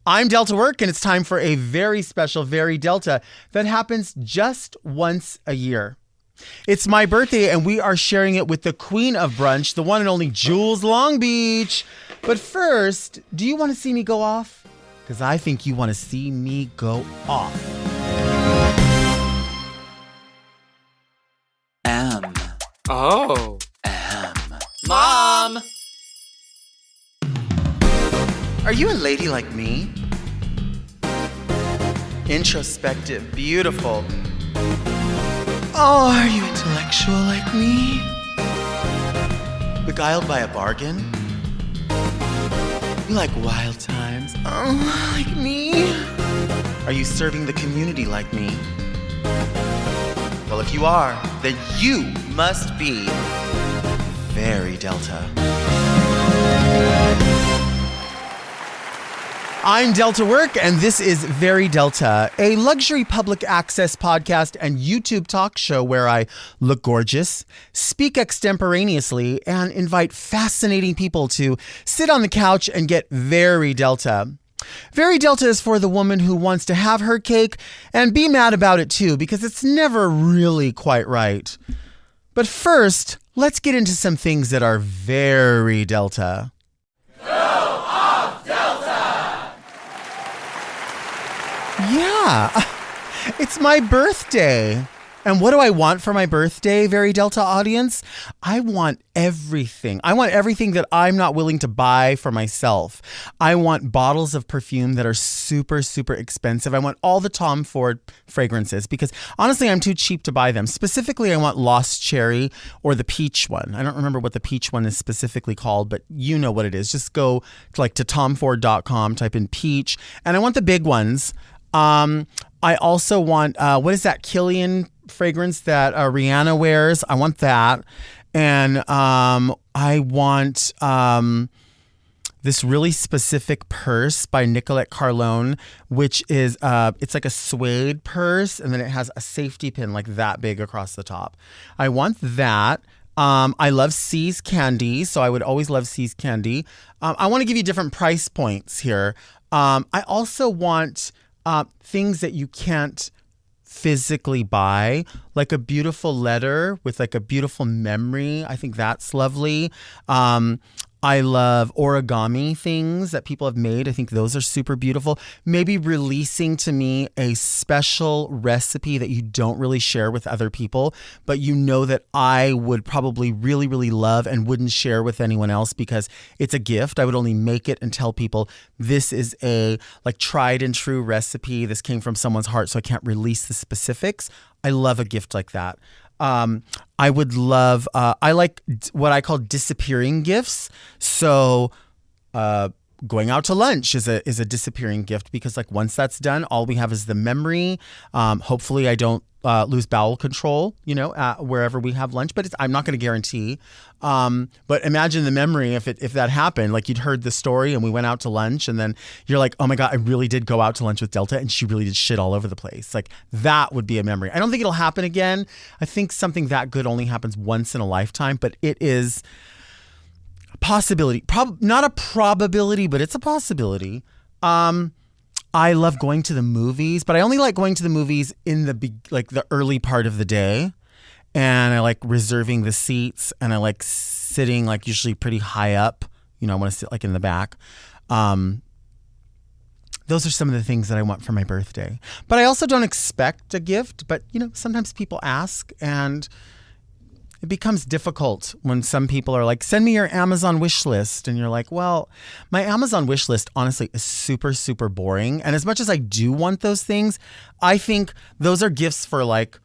I'm Delta Work, and it's time for a very special Very Delta that happens just once a year. It's my birthday, and we are sharing it with the queen of brunch, the one and only Jules Long Beach. But first, do you want to see me go off? Because I think you want to see me go off. Mom! Are you a lady like me? Introspective, beautiful. Oh, are you intellectual like me? Beguiled by a bargain? You like wild times? Oh, like me? Are you serving the community like me? Well, if you are, then you must be Very Delta. I'm Delta Work, and this is Very Delta, a luxury public access podcast and YouTube talk show where I look gorgeous, speak extemporaneously, and invite fascinating people to sit on the couch and get very Delta. Very Delta is for the woman who wants to have her cake and be mad about it too, because it's never really quite right. But first, let's get into some things that are very Delta. Yeah, it's my birthday. And what do I want for my birthday, Very Delta audience? I want everything. I want everything that I'm not willing to buy for myself. I want bottles of perfume that are super, super expensive. I want all the Tom Ford fragrances because honestly, I'm too cheap to buy them. Specifically, I want Lost Cherry or the peach one. I don't remember what the peach one is specifically called, but you know what it is. Just go to tomford.com, type in peach. And I want the big ones. I also want, what is that Killian fragrance that Rihanna wears? I want that. And I want this really specific purse by Nicolette Carlone, which is, it's like a suede purse, and then it has a safety pin like that big across the top. I want that. I love C's candy, so I would always love C's candy. I want to give you different price points here. I also want things that you can't physically buy, like a beautiful letter with like a beautiful memory. I think that's lovely. I love origami things that people have made. I think those are super beautiful. Maybe releasing to me a special recipe that you don't really share with other people, but you know that I would probably really, really love and wouldn't share with anyone else because it's a gift. I would only make it and tell people this is a like tried and true recipe. This came from someone's heart, so I can't release the specifics. I love a gift like that. I would love, I like what I call disappearing gifts. So, going out to lunch is a disappearing gift because like once that's done, all we have is the memory. Hopefully I don't lose bowel control, wherever we have lunch, but I'm not going to guarantee. But imagine the memory if that happened, like you'd heard the story and we went out to lunch and then you're like, oh my God, I really did go out to lunch with Delta and she really did shit all over the place. Like that would be a memory. I don't think it'll happen again. I think something that good only happens once in a lifetime, but it is a possibility. Not a probability, but it's a possibility. I love going to the movies, but I only like going to the movies in the early part of the day. And I like reserving the seats and I like sitting like usually pretty high up. I want to sit like in the back. Those are some of the things that I want for my birthday. But I also don't expect a gift, but sometimes people ask and it becomes difficult when some people are like, send me your Amazon wish list. And you're like, well, my Amazon wish list, honestly, is super, super boring. And as much as I do want those things, I think those are gifts for like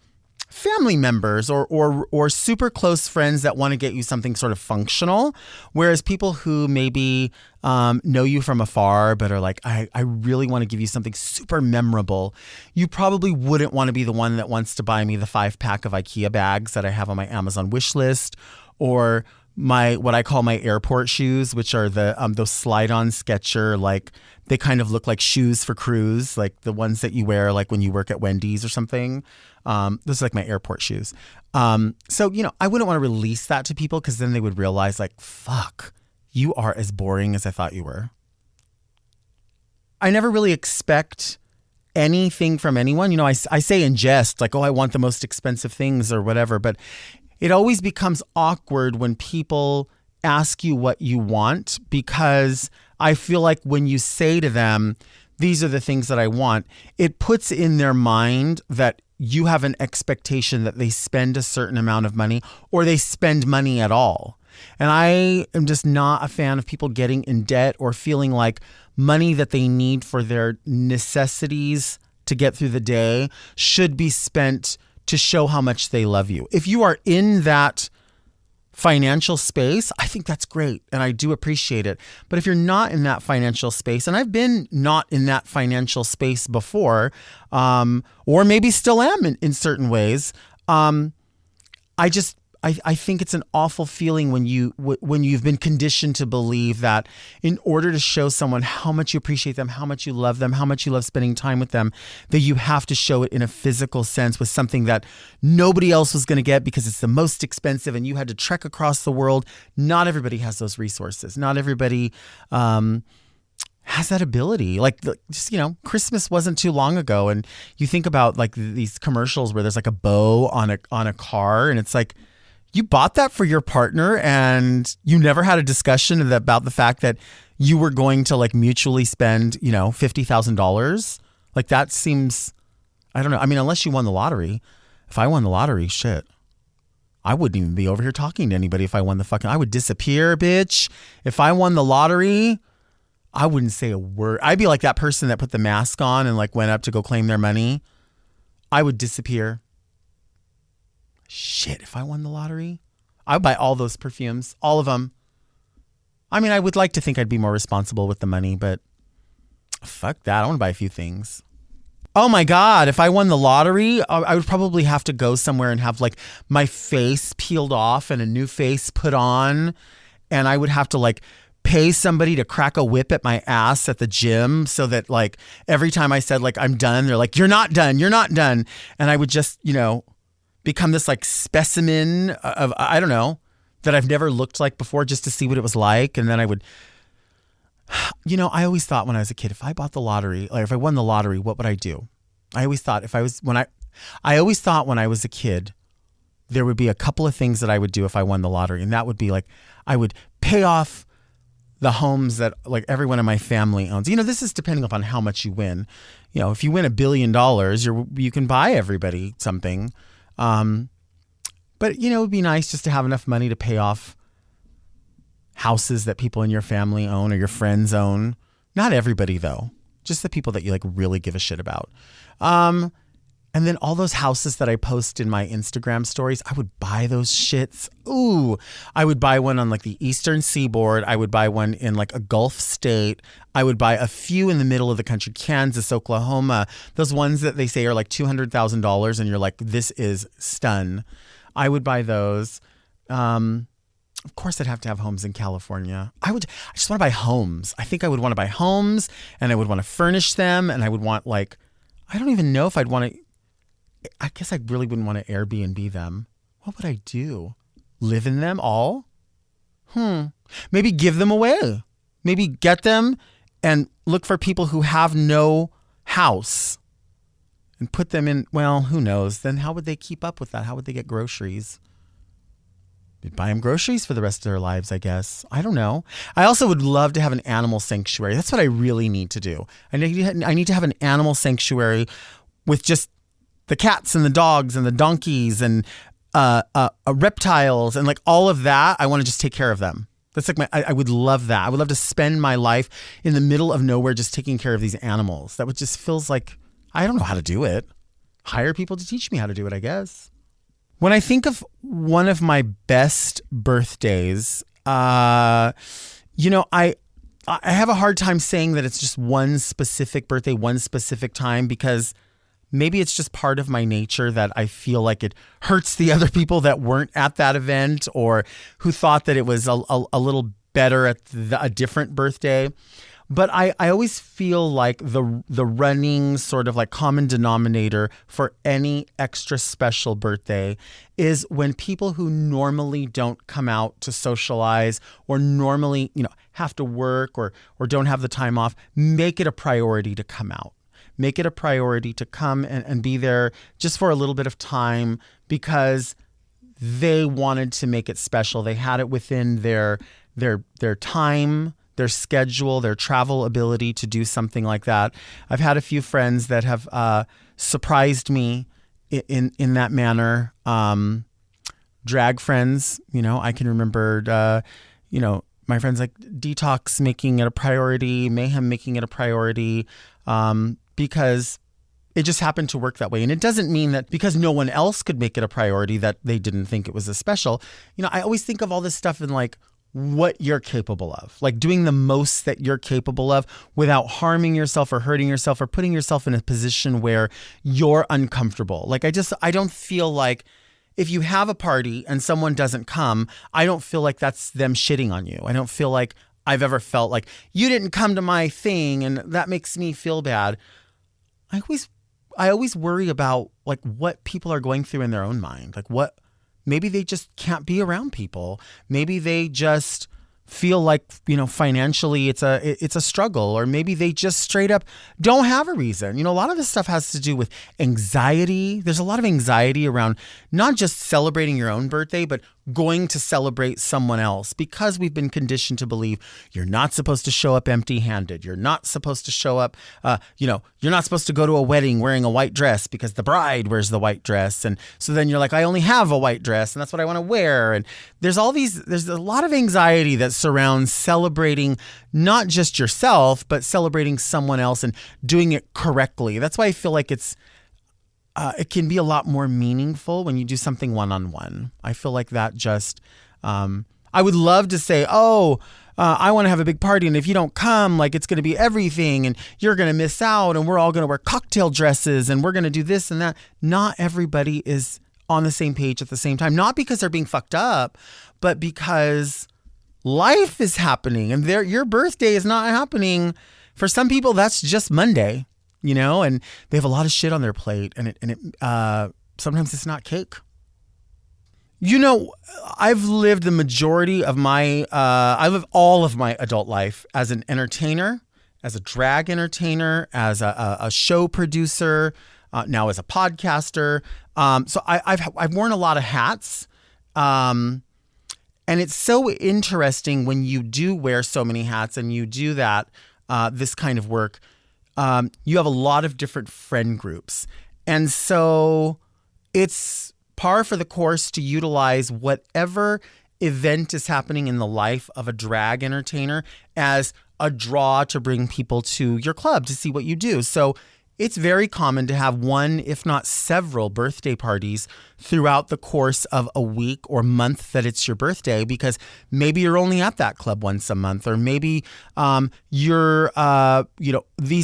family members or super close friends that want to get you something sort of functional. Whereas people who maybe know you from afar but are like, I really want to give you something super memorable. You probably wouldn't want to be the one that wants to buy me the 5-pack of IKEA bags that I have on my Amazon wish list, or what I call my airport shoes, which are the those slide-on Skechers, like they kind of look like shoes for crews, like the ones that you wear like when you work at Wendy's or something. Those are like my airport shoes. So, I wouldn't want to release that to people because then they would realize like, fuck, you are as boring as I thought you were. I never really expect anything from anyone. You know, I say in jest, like, oh, I want the most expensive things or whatever, but it always becomes awkward when people ask you what you want, because I feel like when you say to them, these are the things that I want, it puts in their mind that you have an expectation that they spend a certain amount of money or they spend money at all. And I am just not a fan of people getting in debt or feeling like money that they need for their necessities to get through the day should be spent to show how much they love you. If you are in that financial space, I think that's great and I do appreciate it. But if you're not in that financial space, and I've been not in that financial space before, or maybe still am in certain ways, I think it's an awful feeling when you've been conditioned to believe that in order to show someone how much you appreciate them, how much you love them, how much you love spending time with them, that you have to show it in a physical sense with something that nobody else was going to get because it's the most expensive and you had to trek across the world. Not everybody has those resources. Not everybody has that ability. Like, just, you know, Christmas wasn't too long ago, and you think about like these commercials where there's like a bow on a car, and it's like, you bought that for your partner and you never had a discussion about the fact that you were going to like mutually spend, you know, $50,000. Like, that seems, I don't know. I mean, unless you won the lottery. If I won the lottery, shit, I wouldn't even be over here talking to anybody if I won I would disappear, bitch. If I won the lottery, I wouldn't say a word. I'd be like that person that put the mask on and like went up to go claim their money. I would disappear. Shit, if I won the lottery, I would buy all those perfumes, all of them. I mean, I would like to think I'd be more responsible with the money, but fuck that. I want to buy a few things. Oh my God, if I won the lottery, I would probably have to go somewhere and have like my face peeled off and a new face put on. And I would have to like pay somebody to crack a whip at my ass at the gym so that like every time I said like I'm done, they're like, you're not done, you're not done. And I would just, you know, become this like specimen of, I don't know, that I've never looked like before just to see what it was like. And then I would, you know, I always thought when I was a kid, if I bought the lottery, like if I won the lottery, what would I do? I always thought I always thought when I was a kid, there would be a couple of things that I would do if I won the lottery. And that would be like, I would pay off the homes that like everyone in my family owns. You know, this is depending upon how much you win. You know, if you win $1 billion, you can buy everybody something. But you know, it would be nice just to have enough money to pay off houses that people in your family own or your friends own. Not everybody though, just the people that you like really give a shit about. And then all those houses that I post in my Instagram stories, I would buy those shits. Ooh, I would buy one on like the Eastern Seaboard. I would buy one in like a Gulf state. I would buy a few in the middle of the country, Kansas, Oklahoma. Those ones that they say are like $200,000 and you're like, this is stun. I would buy those. Of course, I'd have to have homes in California. I just want to buy homes. I think I would want to buy homes and I would want to furnish them. And I would want like, I don't even know if I'd want to, I guess I really wouldn't want to Airbnb them. What would I do? Live in them all? Maybe give them away. Maybe get them and look for people who have no house and put them in. Well, who knows? Then how would they keep up with that? How would they get groceries? They'd buy them groceries for the rest of their lives, I guess. I don't know. I also would love to have an animal sanctuary. That's what I really need to do. I need to have an animal sanctuary with just the cats and the dogs and the donkeys and reptiles and like all of that. I want to just take care of them. That's like I would love that. I would love to spend my life in the middle of nowhere just taking care of these animals. That would just feels like, I don't know how to do it. Hire people to teach me how to do it, I guess. When I think of one of my best birthdays, you know, I have a hard time saying that it's just one specific birthday, one specific time, because maybe it's just part of my nature that I feel like it hurts the other people that weren't at that event or who thought that it was a little better at a different birthday. But I always feel like the running sort of like common denominator for any extra special birthday is when people who normally don't come out to socialize or normally, have to work or don't have the time off, make it a priority to come out. Make it a priority to come and be there just for a little bit of time because they wanted to make it special. They had it within their time, their schedule, their travel ability to do something like that. I've had a few friends that have surprised me in that manner. Drag friends, I can remember, my friends like Detox making it a priority, Mayhem making it a priority, because it just happened to work that way. And it doesn't mean that because no one else could make it a priority that they didn't think it was as special. I always think of all this stuff in like what you're capable of, like doing the most that you're capable of without harming yourself or hurting yourself or putting yourself in a position where you're uncomfortable. Like I don't feel like if you have a party and someone doesn't come, I don't feel like that's them shitting on you. I don't feel like I've ever felt like you didn't come to my thing and that makes me feel bad. I always worry about like what people are going through in their own mind. Like maybe they just can't be around people. Maybe they just feel like, financially it's a struggle, or maybe they just straight up don't have a reason. A lot of this stuff has to do with anxiety. There's a lot of anxiety around not just celebrating your own birthday, but going to celebrate someone else, because we've been conditioned to believe you're not supposed to show up empty-handed. You're not supposed to show up, you're not supposed to go to a wedding wearing a white dress because the bride wears the white dress. And so then you're like, I only have a white dress and that's what I want to wear. And there's a lot of anxiety that surrounds celebrating not just yourself, but celebrating someone else and doing it correctly. That's why I feel like it can be a lot more meaningful when you do something one-on-one. I feel like that just, I would love to say, I want to have a big party, and if you don't come, like it's going to be everything, and you're going to miss out, and we're all going to wear cocktail dresses, and we're going to do this and that. Not everybody is on the same page at the same time, not because they're being fucked up, but because life is happening, and your birthday is not happening. For some people, that's just Monday. And they have a lot of shit on their plate, and it sometimes it's not cake. I've lived the majority of I live all of my adult life as an entertainer, as a drag entertainer, as a show producer, now as a podcaster. So I've worn a lot of hats, and it's so interesting when you do wear so many hats and you do that, this kind of work. You have a lot of different friend groups. And so it's par for the course to utilize whatever event is happening in the life of a drag entertainer as a draw to bring people to your club to see what you do. So it's very common to have one, if not several, birthday parties throughout the course of a week or month that it's your birthday, because maybe you're only at that club once a month, or maybe these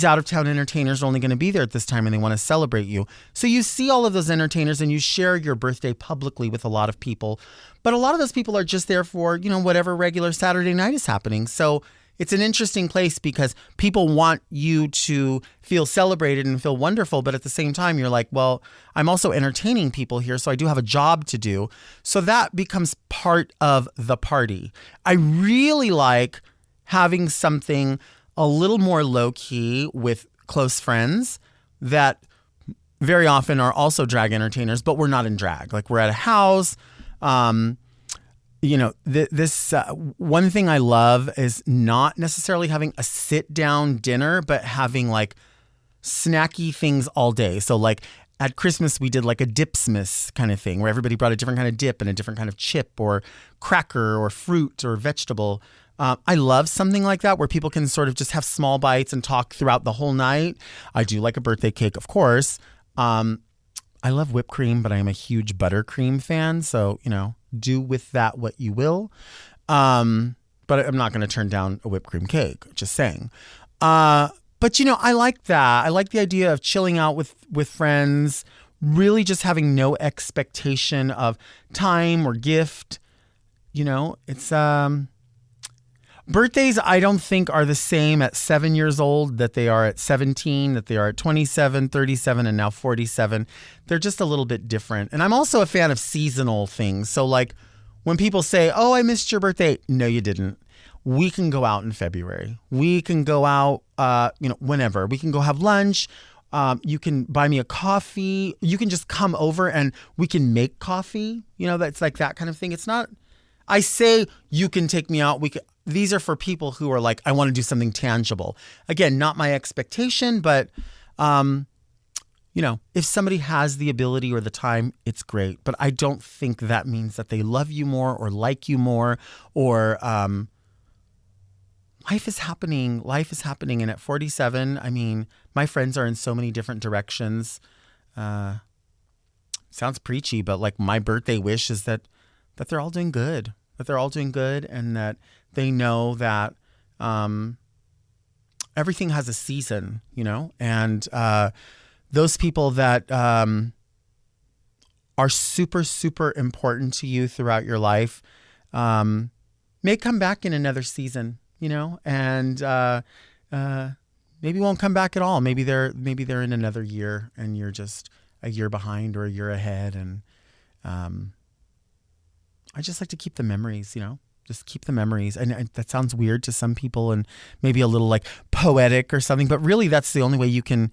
out-of-town entertainers are only going to be there at this time and they want to celebrate you. So you see all of those entertainers and you share your birthday publicly with a lot of people. But a lot of those people are just there for, whatever regular Saturday night is happening. So it's an interesting place because people want you to feel celebrated and feel wonderful. But at the same time, you're like, well, I'm also entertaining people here, so I do have a job to do. So that becomes part of the party. I really like having something a little more low key with close friends that very often are also drag entertainers, but we're not in drag. Like we're at a house. This one thing I love is not necessarily having a sit down dinner, but having like snacky things all day. So like at Christmas, we did like a Dipsmas kind of thing where everybody brought a different kind of dip and a different kind of chip or cracker or fruit or vegetable. I love something like that where people can sort of just have small bites and talk throughout the whole night. I do like a birthday cake, of course. I love whipped cream, but I am a huge buttercream fan. So, do with that what you will. But I'm not going to turn down a whipped cream cake, just saying. But, I like that. I like the idea of chilling out with friends, really just having no expectation of time or gift. It's, Birthdays, I don't think, are the same at 7 years old that they are at 17, that they are at 27, 37, and now 47. They're just a little bit different. And I'm also a fan of seasonal things. So like when people say, oh, I missed your birthday. No, you didn't. We can go out in February. We can go out, whenever. We can go have lunch. You can buy me a coffee. You can just come over and we can make coffee. That's like that kind of thing. It's not, I say you can take me out. These are for people who are like, I want to do something tangible. Again, not my expectation, but, if somebody has the ability or the time, it's great. But I don't think that means that they love you more or like you more or life is happening. And at 47, I mean, my friends are in so many different directions. Sounds preachy, but like my birthday wish is that they're all doing good. That they're all doing good and that they know that everything has a season, and those people that are super, super important to you throughout your life may come back in another season, and maybe won't come back at all. Maybe they're in another year and you're just a year behind or a year ahead. And I just like to keep the memories, just keep the memories. And that sounds weird to some people and maybe a little like poetic or something, but really that's the only way you can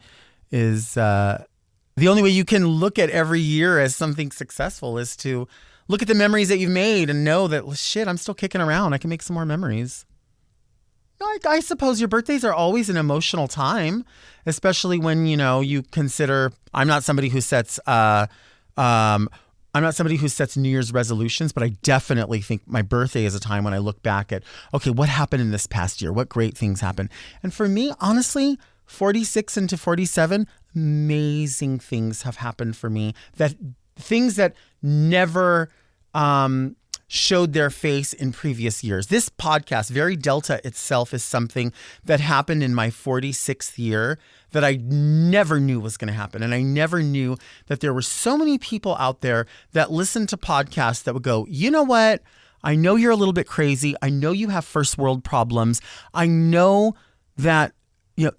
look at every year as something successful is to look at the memories that you've made and know that, well, shit, I'm still kicking around. I can make some more memories. I suppose your birthdays are always an emotional time, especially when, you consider, I'm not somebody who sets New Year's resolutions, but I definitely think my birthday is a time when I look back at, okay, what happened in this past year? What great things happened? And for me, honestly, 46 into 47, amazing things have happened for me. That things that never showed their face in previous years. This podcast, Very Delta itself, is something that happened in my 46th year that I never knew was going to happen. And I never knew that there were so many people out there that listened to podcasts that would go, you know what? I know you're a little bit crazy. I know you have first world problems. I know that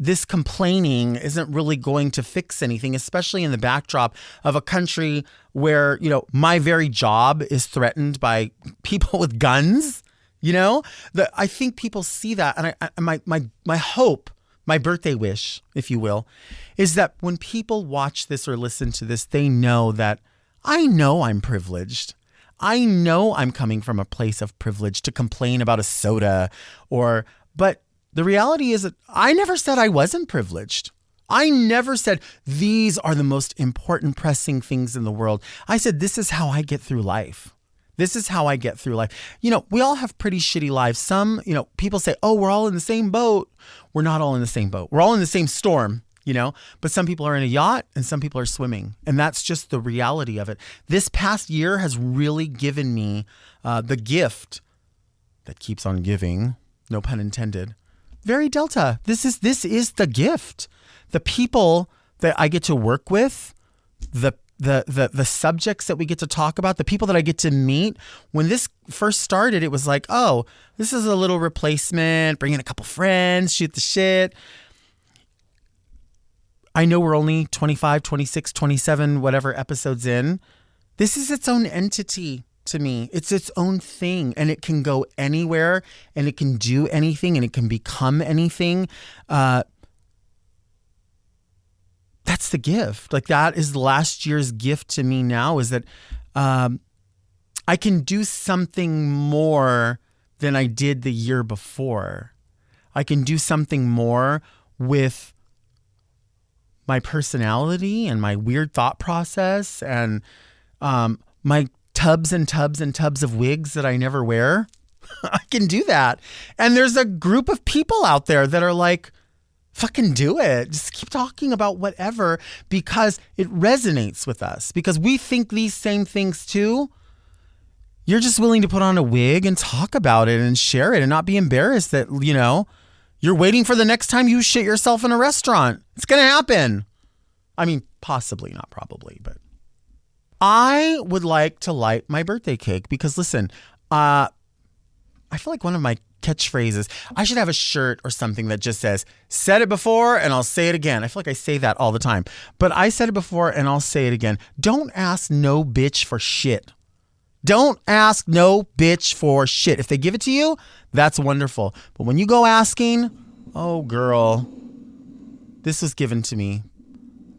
this complaining isn't really going to fix anything, especially in the backdrop of a country where, my very job is threatened by people with guns. I think people see that. And my hope, my birthday wish, if you will, is that when people watch this or listen to this, they know that I know I'm privileged. I know I'm coming from a place of privilege to complain about a soda but the reality is that I never said I wasn't privileged. I never said these are the most important pressing things in the world. I said, this is how I get through life. This is how I get through life. We all have pretty shitty lives. Some, people say, oh, we're all in the same boat. We're not all in the same boat. We're all in the same storm, but some people are in a yacht and some people are swimming. And that's just the reality of it. This past year has really given me the gift that keeps on giving, no pun intended. Very Delta. This is the gift. The people that I get to work with, the subjects that we get to talk about, the people that I get to meet. When this first started, it was like, oh, this is a little replacement, bring in a couple friends, shoot the shit. I know we're only 25, 26, 27, whatever episodes in. This is its own entity. To me, it's its own thing, and it can go anywhere and it can do anything and it can become anything. That's the gift. Like that is last year's gift to me now, is that I can do something more than I did the year before. I can do something more with my personality and my weird thought process and my tubs and tubs and tubs of wigs that I never wear. I can do that. And there's a group of people out there that are like, fucking do it. Just keep talking about whatever, because it resonates with us, because we think these same things too. You're just willing to put on a wig and talk about it and share it and not be embarrassed that, you're waiting for the next time you shit yourself in a restaurant. It's going to happen. I mean, possibly, not probably, but I would like to light my birthday cake because, listen, I feel like one of my catchphrases. I should have a shirt or something that just says, said it before and I'll say it again. I feel like I say that all the time. But I said it before and I'll say it again. Don't ask no bitch for shit. Don't ask no bitch for shit. If they give it to you, that's wonderful. But when you go asking, oh, girl, this was given to me.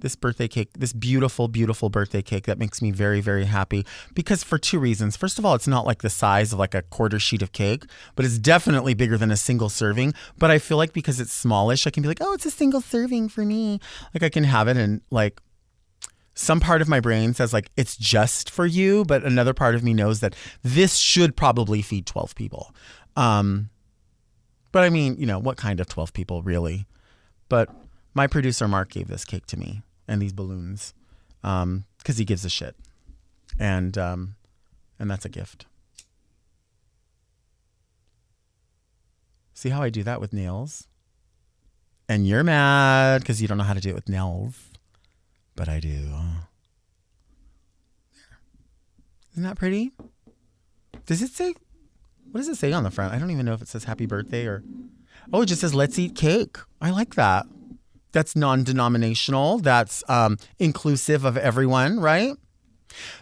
This birthday cake, this beautiful, beautiful birthday cake that makes me very, very happy because for two reasons. First of all, it's not like the size of like a quarter sheet of cake, but it's definitely bigger than a single serving. But I feel like because it's smallish, I can be like, oh, it's a single serving for me. Like I can have it and like some part of my brain says like, it's just for you. But another part of me knows that this should probably feed 12 people. But I mean, you know, what kind of 12 people really? But my producer, Mark, gave this cake to me. And these balloons, because he gives a shit, and that's a gift. See how I do that with nails? And you're mad because you don't know how to do it with nails, but I do. Isn't that pretty? Does it say? What does it say on the front? I don't even know if it says happy birthday or. Oh, it just says let's eat cake. I like that. That's non-denominational. That's inclusive of everyone, right?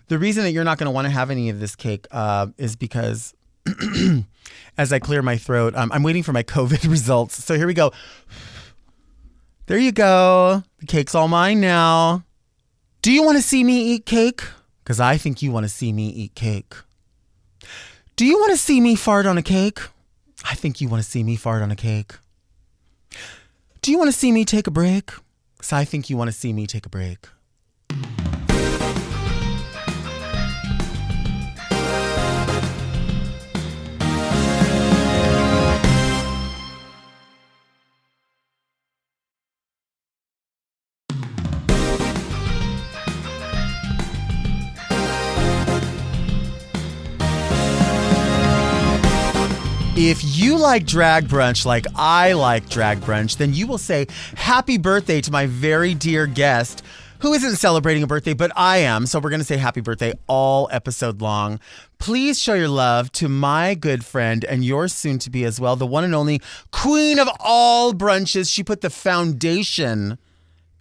The reason that you're not going to want to have any of this cake is because as I clear my throat, I'm waiting for my COVID results. So here we go. There you go. The cake's all mine now. Do you want to see me eat cake? Because I think you want to see me eat cake. Do you want to see me fart on a cake? I think you want to see me fart on a cake. Do you want to see me take a break? Because I think you want to see me take a break. If you like drag brunch like I like drag brunch, then you will say happy birthday to my very dear guest who isn't celebrating a birthday, but I am. So we're going to say happy birthday all episode long. Please show your love to my good friend and yours soon to be as well, the one and only queen of all brunches. She put the foundation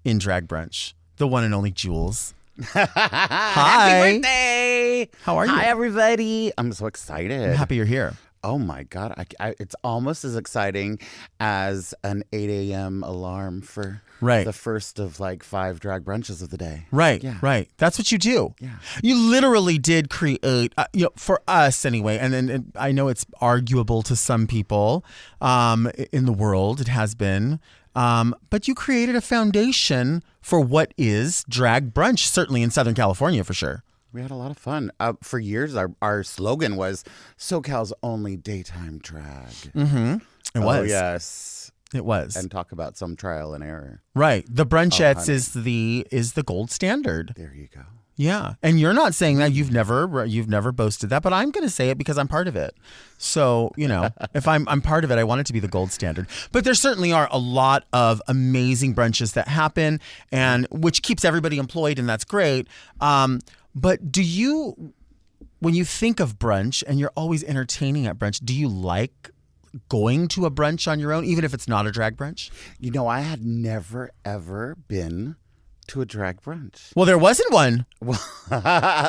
in drag brunch, the one and only Jules. Hi. Happy birthday. How are you? Hi, everybody. I'm so excited. I'm happy you're here. Oh, my God. It's almost as exciting as an 8 a.m. alarm for the first of like 5 drag brunches of the day. Right, yeah. right. That's what you do. Yeah. You literally did create, for us anyway, and I know it's arguable to some people in the world, it has been, but you created a foundation for what is drag brunch, certainly in Southern California for sure. We had a lot of fun. For years, our slogan was SoCal's only daytime drag. Mm-hmm. It was. Oh, yes. It was. And talk about some trial and error. Right. The Brunchettes is the gold standard. There you go. Yeah. And you're not saying that. You've never boasted that, but I'm going to say it because I'm part of it. So, if I'm part of it, I want it to be the gold standard. But there certainly are a lot of amazing brunches that happen and which keeps everybody employed, and that's great. But do you, when you think of brunch and you're always entertaining at brunch, do you like going to a brunch on your own, even if it's not a drag brunch? I had never, ever been to a drag brunch. Well, there wasn't one. Well,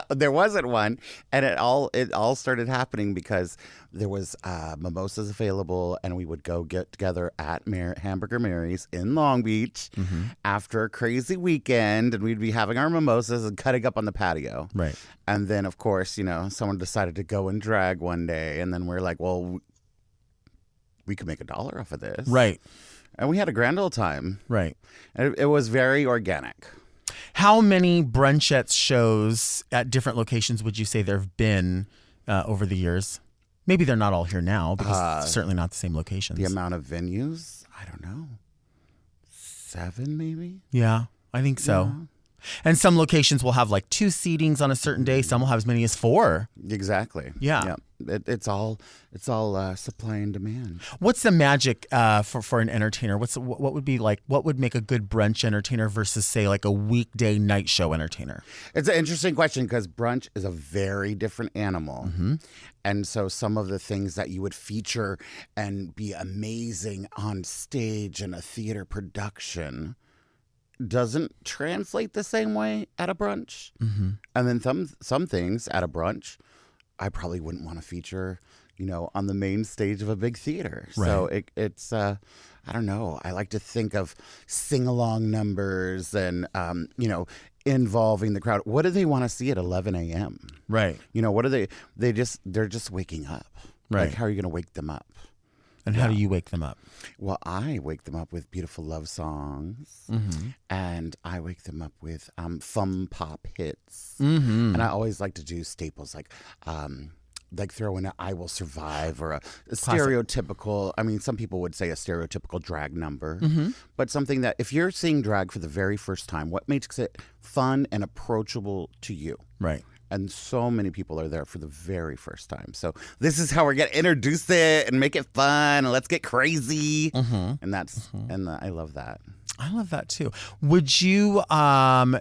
there wasn't one. And it all started happening because there was mimosas available, and we would go get together at Hamburger Mary's in Long Beach after a crazy weekend, and we'd be having our mimosas and cutting up on the patio. Right. And then, of course, someone decided to go and drag one day, and then we're like, well, we could make $1 off of this. Right. And we had a grand old time. Right. And it was very organic. How many brunchette shows at different locations would you say there have been over the years? Maybe they're not all here now because it's certainly not the same locations. The amount of venues, I don't know. 7 maybe? Yeah, I think so. And some locations will have like 2 seatings on a certain day. Some will have as many as 4. Exactly. Yeah. It's all supply and demand. What's the magic for an entertainer? What would be like? What would make a good brunch entertainer versus say like a weekday night show entertainer? It's an interesting question because brunch is a very different animal. Mm-hmm. And so some of the things that you would feature and be amazing on stage in a theater production doesn't translate the same way at a brunch. Mm-hmm. And then some things at a brunch I probably wouldn't want to feature, on the main stage of a big theater. Right. So it's I don't know. I like to think of sing-along numbers and, involving the crowd. What do they want to see at 11 a.m.? Right. What are they're just waking up. Right. Like, how are you going to wake them up? And how do you wake them up? Well, I wake them up with beautiful love songs, Mm-hmm. and I wake them up with fun pop hits. Mm-hmm. And I always like to do staples like throw in a "I Will Survive" or a stereotypical. I mean, some people would say a stereotypical drag number, Mm-hmm. but something that if you're seeing drag for the very first time, what makes it fun and approachable to you? Right. And so many people are there for the very first time. So this is how we're going to introduce it and make it fun. And let's get crazy. Mm-hmm. And and I love that. I love that too. Would you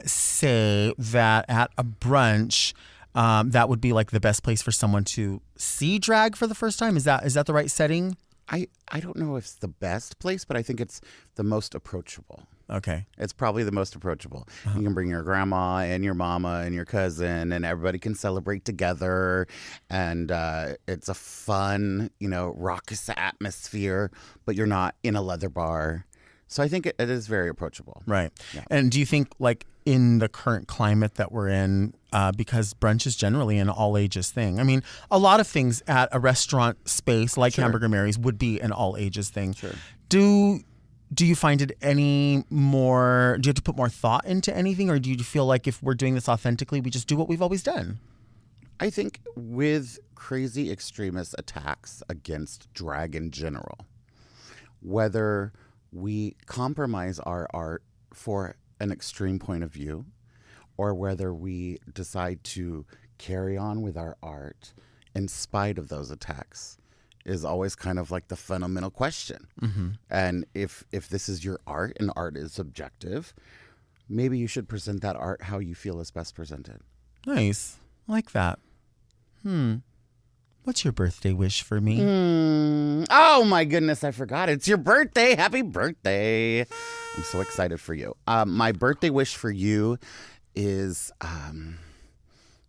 say that at a brunch, that would be like the best place for someone to see drag for the first time? Is that the right setting? I don't know if it's the best place, but I think it's the most approachable. Okay. It's probably the most approachable. You can bring your grandma and your mama and your cousin, and everybody can celebrate together. And it's a fun, raucous atmosphere, but you're not in a leather bar. So I think it is very approachable. Right. Yeah. And do you think like in the current climate that we're in, because brunch is generally an all ages thing. I mean, a lot of things at a restaurant space like Sure. Hamburger Mary's would be an all ages thing. Sure. Do you find it any more, do you have to put more thought into anything, or do you feel like if we're doing this authentically, we just do what we've always done? I think with crazy extremist attacks against drag in general, whether we compromise our art for an extreme point of view or whether we decide to carry on with our art in spite of those attacks is always kind of like the fundamental question. Mm-hmm. And if this is your art and art is subjective, maybe you should present that art how you feel is best presented. Nice. I like that. What's your birthday wish for me? Oh my goodness, I forgot. It's your birthday. Happy birthday. I'm so excited for you. My birthday wish for you is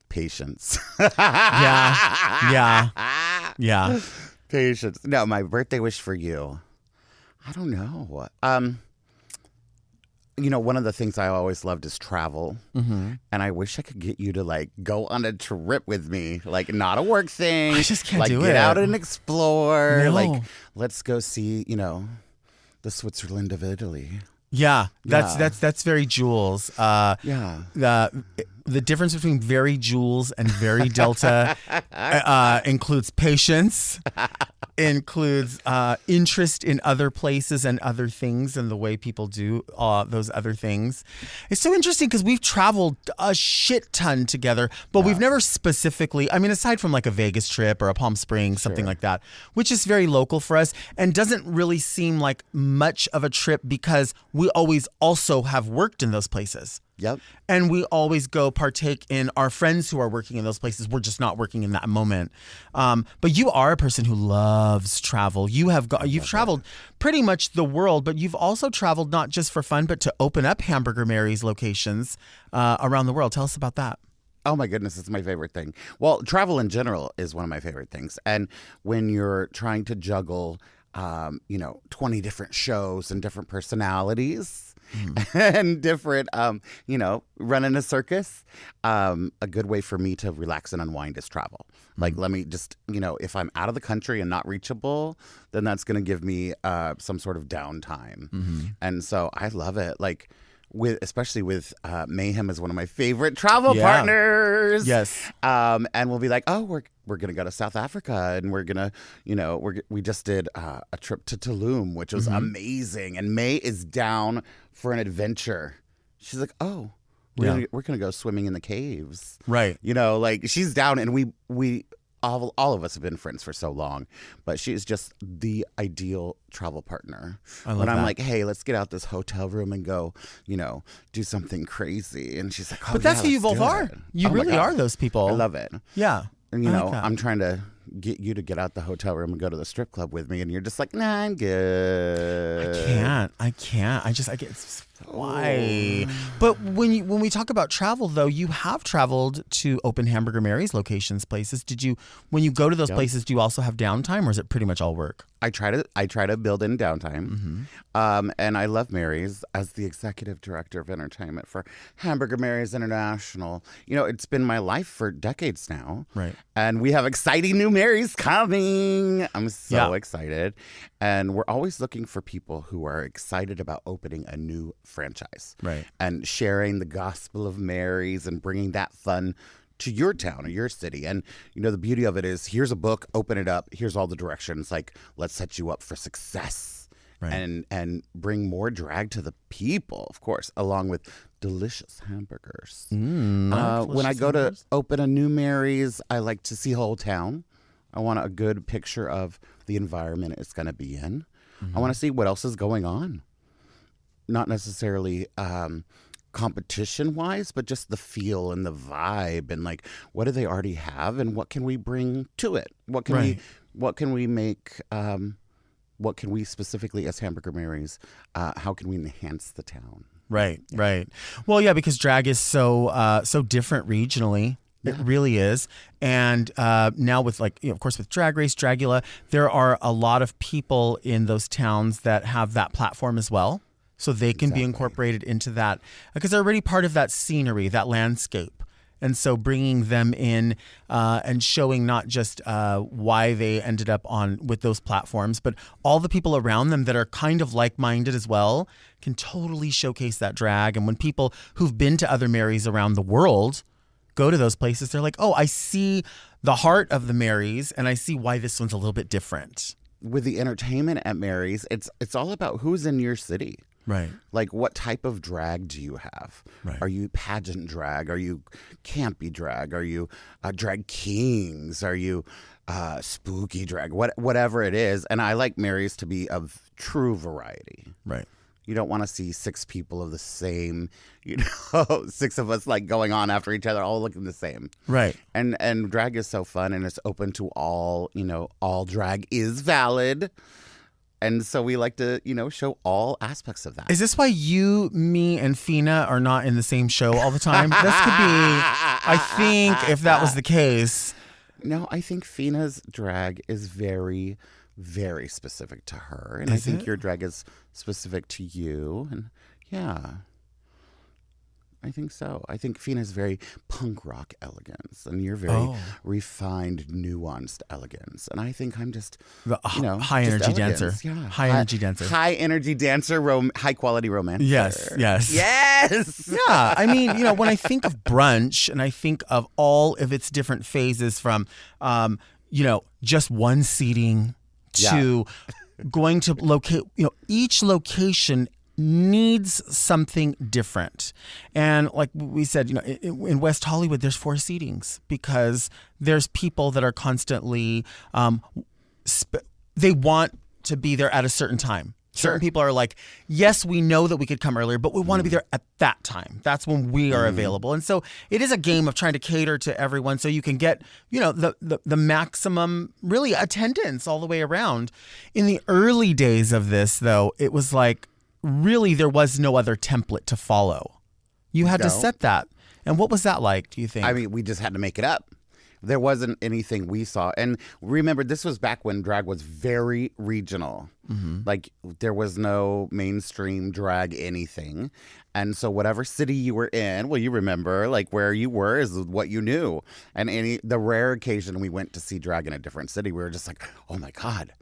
patience. Yeah. Patience. No, my birthday wish for you. I don't know. One of the things I always loved is travel. Mm-hmm. And I wish I could get you to like go on a trip with me. Like not a work thing. I just can't like, do get it. out and explore. No. Like let's go see, the Switzerland of Italy. Yeah. That's very Jules. Yeah. The difference between very Jules and very Delta includes patience, includes interest in other places and other things and the way people do those other things. It's so interesting because we've traveled a shit ton together, but we've never specifically, I mean, aside from like a Vegas trip or a Palm Springs, something like that, which is very local for us and doesn't really seem like much of a trip because we always also have worked in those places. Yep. And we always go partake in our friends who are working in those places. We're just not working in that moment. But you are a person who loves travel. You've traveled pretty much the world, but you've also traveled not just for fun, but to open up Hamburger Mary's locations around the world. Tell us about that. Oh my goodness, it's my favorite thing. Well, travel in general is one of my favorite things. And when you're trying to juggle, 20 different shows and different personalities, and different, running a circus. A good way for me to relax and unwind is travel. Like, let me just, if I'm out of the country and not reachable, then that's going to give me some sort of downtime. And so I love it. Like, especially with Mayhem is one of my favorite travel partners. Yes. And we'll be like, oh, we're gonna go to South Africa, and we're gonna, we just did a trip to Tulum, which was amazing. And May is down for an adventure. She's like, oh, We're gonna go swimming in the caves. Right. You know, like she's down, and we all of us have been friends for so long, but she's just the ideal travel partner. I love when I'm that. like, hey, let's get out this hotel room and go, do something crazy, and she's like, oh, But that's who you let's both do are. it. You Oh my really God. are those people. I love it. Yeah. And I like that. I'm trying to get you to get out the hotel room and go to the strip club with me, and you're just like, nah, I'm good. I can't. I get why? But when we talk about travel, though, you have traveled to Open Hamburger Mary's locations, places. When you go to those places, do you also have downtime, or is it pretty much all work? I try to build in downtime, and I love Mary's as the executive director of entertainment for Hamburger Mary's International. It's been my life for decades now, Right. And we have exciting new Mary's coming. I'm so excited, and we're always looking for people who are excited about opening a new franchise, Right. and sharing the gospel of Mary's and bringing that fun to your town or your city. And the beauty of it is, here's a book, open it up, here's all the directions, like, let's set you up for success. Right. And bring more drag to the people, of course, along with delicious hamburgers. When I go to open a new Mary's, I like to see whole town. I want a good picture of the environment it's going to be in. I want to see what else is going on, not necessarily competition wise, but just the feel and the vibe, and like, what do they already have, and what can we bring to it? What can we make? What can we specifically as Hamburger Mary's? How can we enhance the town? Right. Well, yeah, because drag is so different regionally. It really is. And now with, of course, with Drag Race, Dragula, there are a lot of people in those towns that have that platform as well. So they can be incorporated into that because they're already part of that scenery, that landscape. And so bringing them in and showing not just why they ended up with those platforms, but all the people around them that are kind of like-minded as well can totally showcase that drag. And when people who've been to other Marys around the world go to those places, they're like, oh, I see the heart of the Marys, and I see why this one's a little bit different. With the entertainment at Mary's, it's all about who's in your city. Right. Like, what type of drag do you have? Right. Are you pageant drag? Are you campy drag? Are you drag kings? Are you spooky drag? Whatever it is. And I like Mary's to be of true variety. Right. You don't want to see 6 people of the same, 6 of us like going on after each other, all looking the same. Right. And drag is so fun, and it's open to all, all drag is valid. And so we like to, show all aspects of that. Is this why you, me, and Fina are not in the same show all the time? This could be, I think, if that was the case. No, I think Fina's drag is very, very specific to her. And I think your drag is specific to you. And yeah, I think so. I think Fina's very punk rock elegance, and you're very refined, nuanced elegance. And I think I'm just high energy dancer. Yeah, high energy dancer. High energy dancer, high quality romancer. Yes. Yes. Yeah. I mean, when I think of brunch and I think of all of its different phases from, just one seating to going to locate, each location needs something different. And like we said, in West Hollywood, there's 4 seatings because there's people that are constantly, they want to be there at a certain time. Certain people are like, yes, we know that we could come earlier, but we want to be there at that time. That's when we are available. And so it is a game of trying to cater to everyone so you can get, the maximum really attendance all the way around. In the early days of this, though, it was like, really, there was no other template to follow. You had to set that. And what was that like, do you think? I mean, we just had to make it up. There wasn't anything we saw. And remember, this was back when drag was very regional. Mm-hmm. Like, there was no mainstream drag anything. And so whatever city you were in, well, you remember, like, where you were is what you knew. And the rare occasion we went to see drag in a different city, we were just like, oh, my God.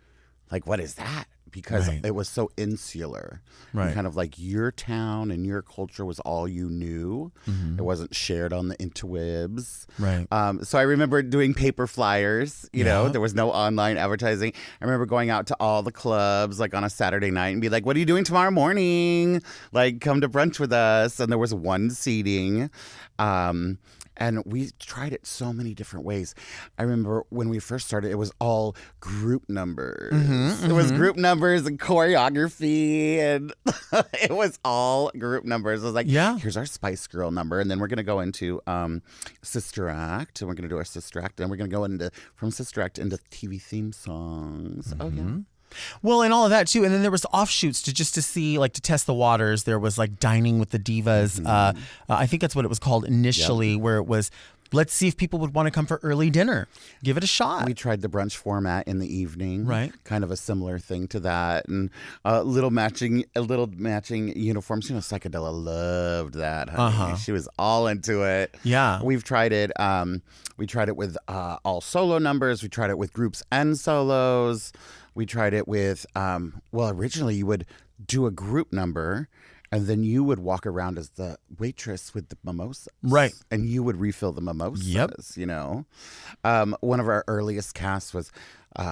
Like, what is that? because Right. it was so insular. Right. And kind of like your town and your culture was all you knew. It wasn't shared on the interwebs. Right. So I remember doing paper flyers, you know, there was no online advertising. I remember going out to all the clubs like on a Saturday night and be like, what are you doing tomorrow morning? Like, come to brunch with us. And there was one seating. And we tried it so many different ways. I remember when we first started, it was all group numbers. It was group numbers and choreography, and it was all group numbers. It was like, here's our Spice Girl number, and then we're going to go into Sister Act, and we're going to do our Sister Act, and we're going to go from Sister Act into TV theme songs. Oh, yeah. Well, and all of that too, and then there was offshoots to see, like, to test the waters. There was like Dining with the Divas. I think that's what it was called initially, where it was, let's see if people would want to come for early dinner. Give it a shot. We tried the brunch format in the evening, right? Kind of a similar thing to that, and little matching uniforms. You know, Psychedela loved that. Honey. She was all into it. Yeah, we've tried it. We tried it with all solo numbers. We tried it with groups and solos. We tried it with, originally you would do a group number and then you would walk around as the waitress with the mimosas. Right. And you would refill the mimosas, you know. One of our earliest casts was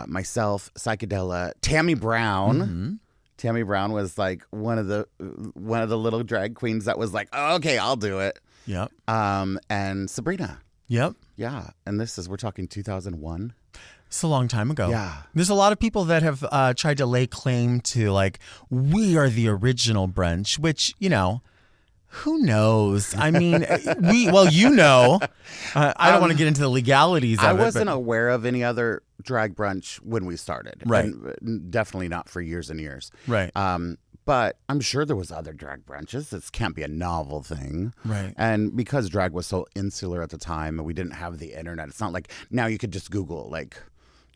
myself, Psychedela, Tammy Brown. Tammy Brown was like one of the little drag queens that was like, oh, okay, I'll do it. Yep. And Sabrina. Yep. Yeah. And we're talking 2001. It's a long time ago. Yeah. There's a lot of people that have tried to lay claim to, like, we are the original brunch, which, you know, who knows? I mean, you know. I don't want to get into the legalities of it. I wasn't aware of any other drag brunch when we started. Right. And definitely not for years and years. Right. But I'm sure there was other drag brunches. This can't be a novel thing. Right. And because drag was so insular at the time and we didn't have the internet, it's not like now you could just Google, like,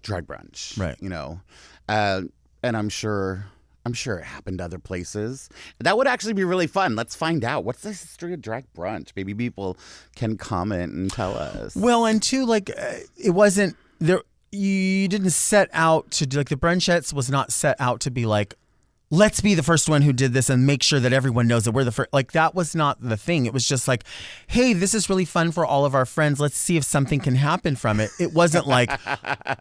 drag brunch, right? You know, and I'm sure it happened other places. That would actually be really fun. Let's find out what's the history of drag brunch. Maybe people can comment and tell us. Well, and too, like, it wasn't there. You didn't set out to do, like, the Brunchettes was not set out to be like, let's be the first one who did this and make sure that everyone knows that we're the first. Like, that was not the thing. It was just like, hey, this is really fun for all of our friends. Let's see if something can happen from it. It wasn't like,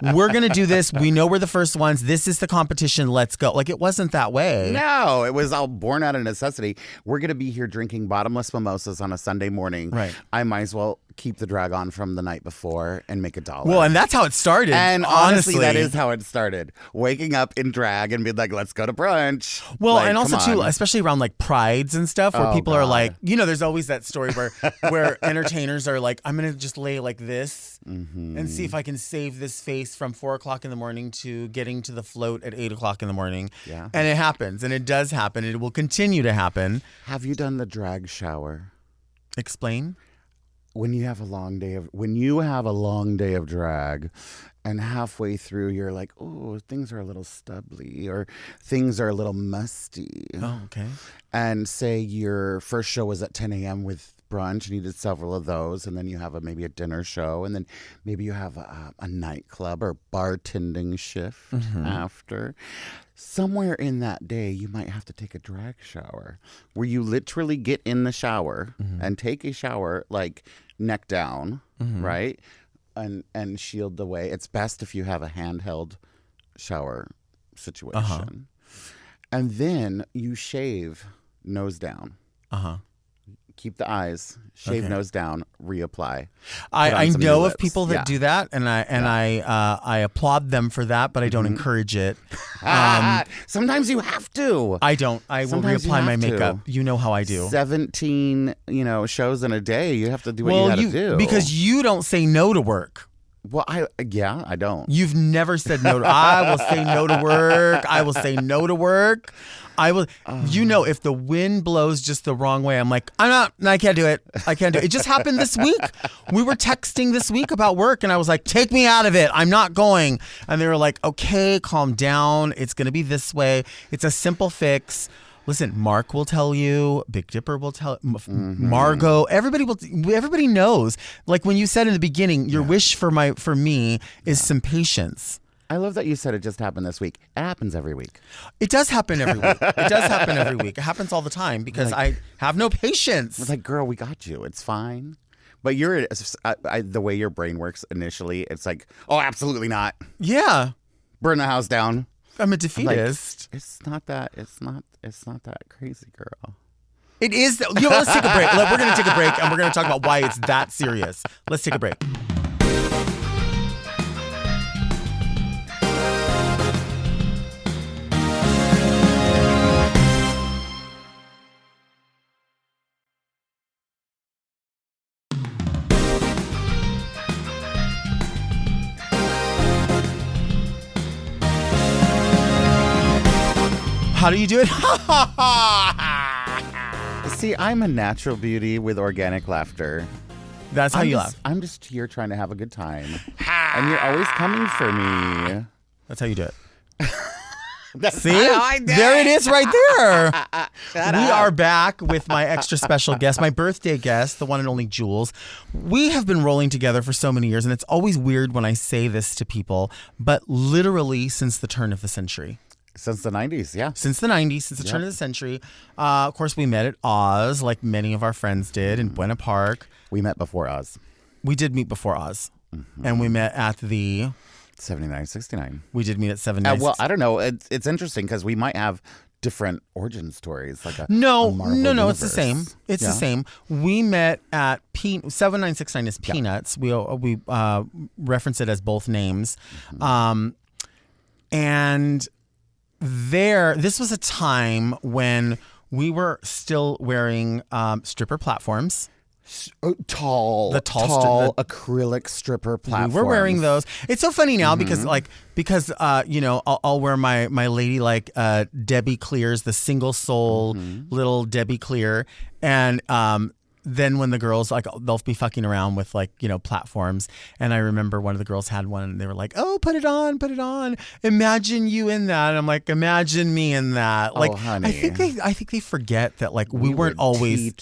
we're going to do this. We know we're the first ones. This is the competition. Let's go. Like, it wasn't that way. No, it was all born out of necessity. We're going to be here drinking bottomless mimosas on a Sunday morning. Right. I might as well keep the drag on from the night before and make $1. Well, and that's how it started. And honestly, that is how it started. Waking up in drag and being like, let's go to brunch. Well, like, and also too, especially around like prides and stuff, where people are like, you know, there's always that story where entertainers are like, I'm gonna just lay like this and see if I can save this face from 4:00 in the morning to getting to the float at 8:00 in the morning. Yeah, and it happens, and it does happen, and it will continue to happen. Have you done the drag shower? Explain. When you have a long day of drag, and halfway through you're like, oh, things are a little stubbly or things are a little musty. Oh, okay. And say your first show was at 10 a.m. with brunch and you did several of those, and then you have maybe a dinner show, and then maybe you have a nightclub or bartending shift after. Somewhere in that day, you might have to take a drag shower where you literally get in the shower and take a shower, like, neck down, right? And shield the way. It's best if you have a handheld shower situation. And then you shave nose down. Keep the eyes, shave nose down, reapply. I know of people that do that, and I applaud them for that, but I don't encourage it. Sometimes you have to. I don't. I will reapply my makeup. You know how I do. 17, shows in a day. You have to do what you got to do. Because you don't say no to work. Well, I don't. You've never said no to. I will say no to work. I will say no to work. I will. If the wind blows just the wrong way, I'm like, I can't do it. I can't do it. It just happened this week. We were texting this week about work, and I was like, take me out of it. I'm not going. And they were like, okay, calm down. It's going to be this way. It's a simple fix. Listen, Mark will tell you, Big Dipper will tell, Margot, everybody knows. Like when you said in the beginning, your wish for me is some patience. I love that you said it just happened this week. It happens every week. It does happen every week. It does happen every week. It happens all the time because I have no patience. It's like, girl, we got you. It's fine. But you're the way your brain works initially, it's like, oh, absolutely not. Yeah. Burn the house down. I'm a defeatist. It's not that crazy, girl. It is. Let's take a break. We're going to take a break and we're going to talk about why it's that serious. Let's take a break. How do you do it? See, I'm a natural beauty with organic laughter. That's how you laugh. I'm just here trying to have a good time. And you're always coming for me. That's how you do it. That's See? not how I do There it it. is right there. Shut We up. are back with my extra special guest, my birthday guest, the one and only Jules. We have been rolling together for so many years, and it's always weird when I say this to people, but literally since the turn of the century. Since the 90s, yeah. Since the 90s, since the turn of the century. Of course, we met at Oz, like many of our friends did, in Buena Park. We met before Oz. We did meet before Oz. And we met at the... 7969. We did meet at 79. Well, I don't know. It's interesting because we might have different origin stories. Like a No, Marvel it's the universe. same. It's the same. We met at 7969 is Peanuts. We reference it as both names. And this was a time when we were still wearing stripper platforms. Tall acrylic stripper platforms. We were wearing those. It's so funny now because I'll wear my lady like Debbie Clears, the single soul little Debbie Clear, and then when the girls they'll be fucking around with platforms, and I remember one of the girls had one and they were like, oh, put it on, imagine you in that, and I'm like, imagine me in that. Honey, I think they forget that we weren't always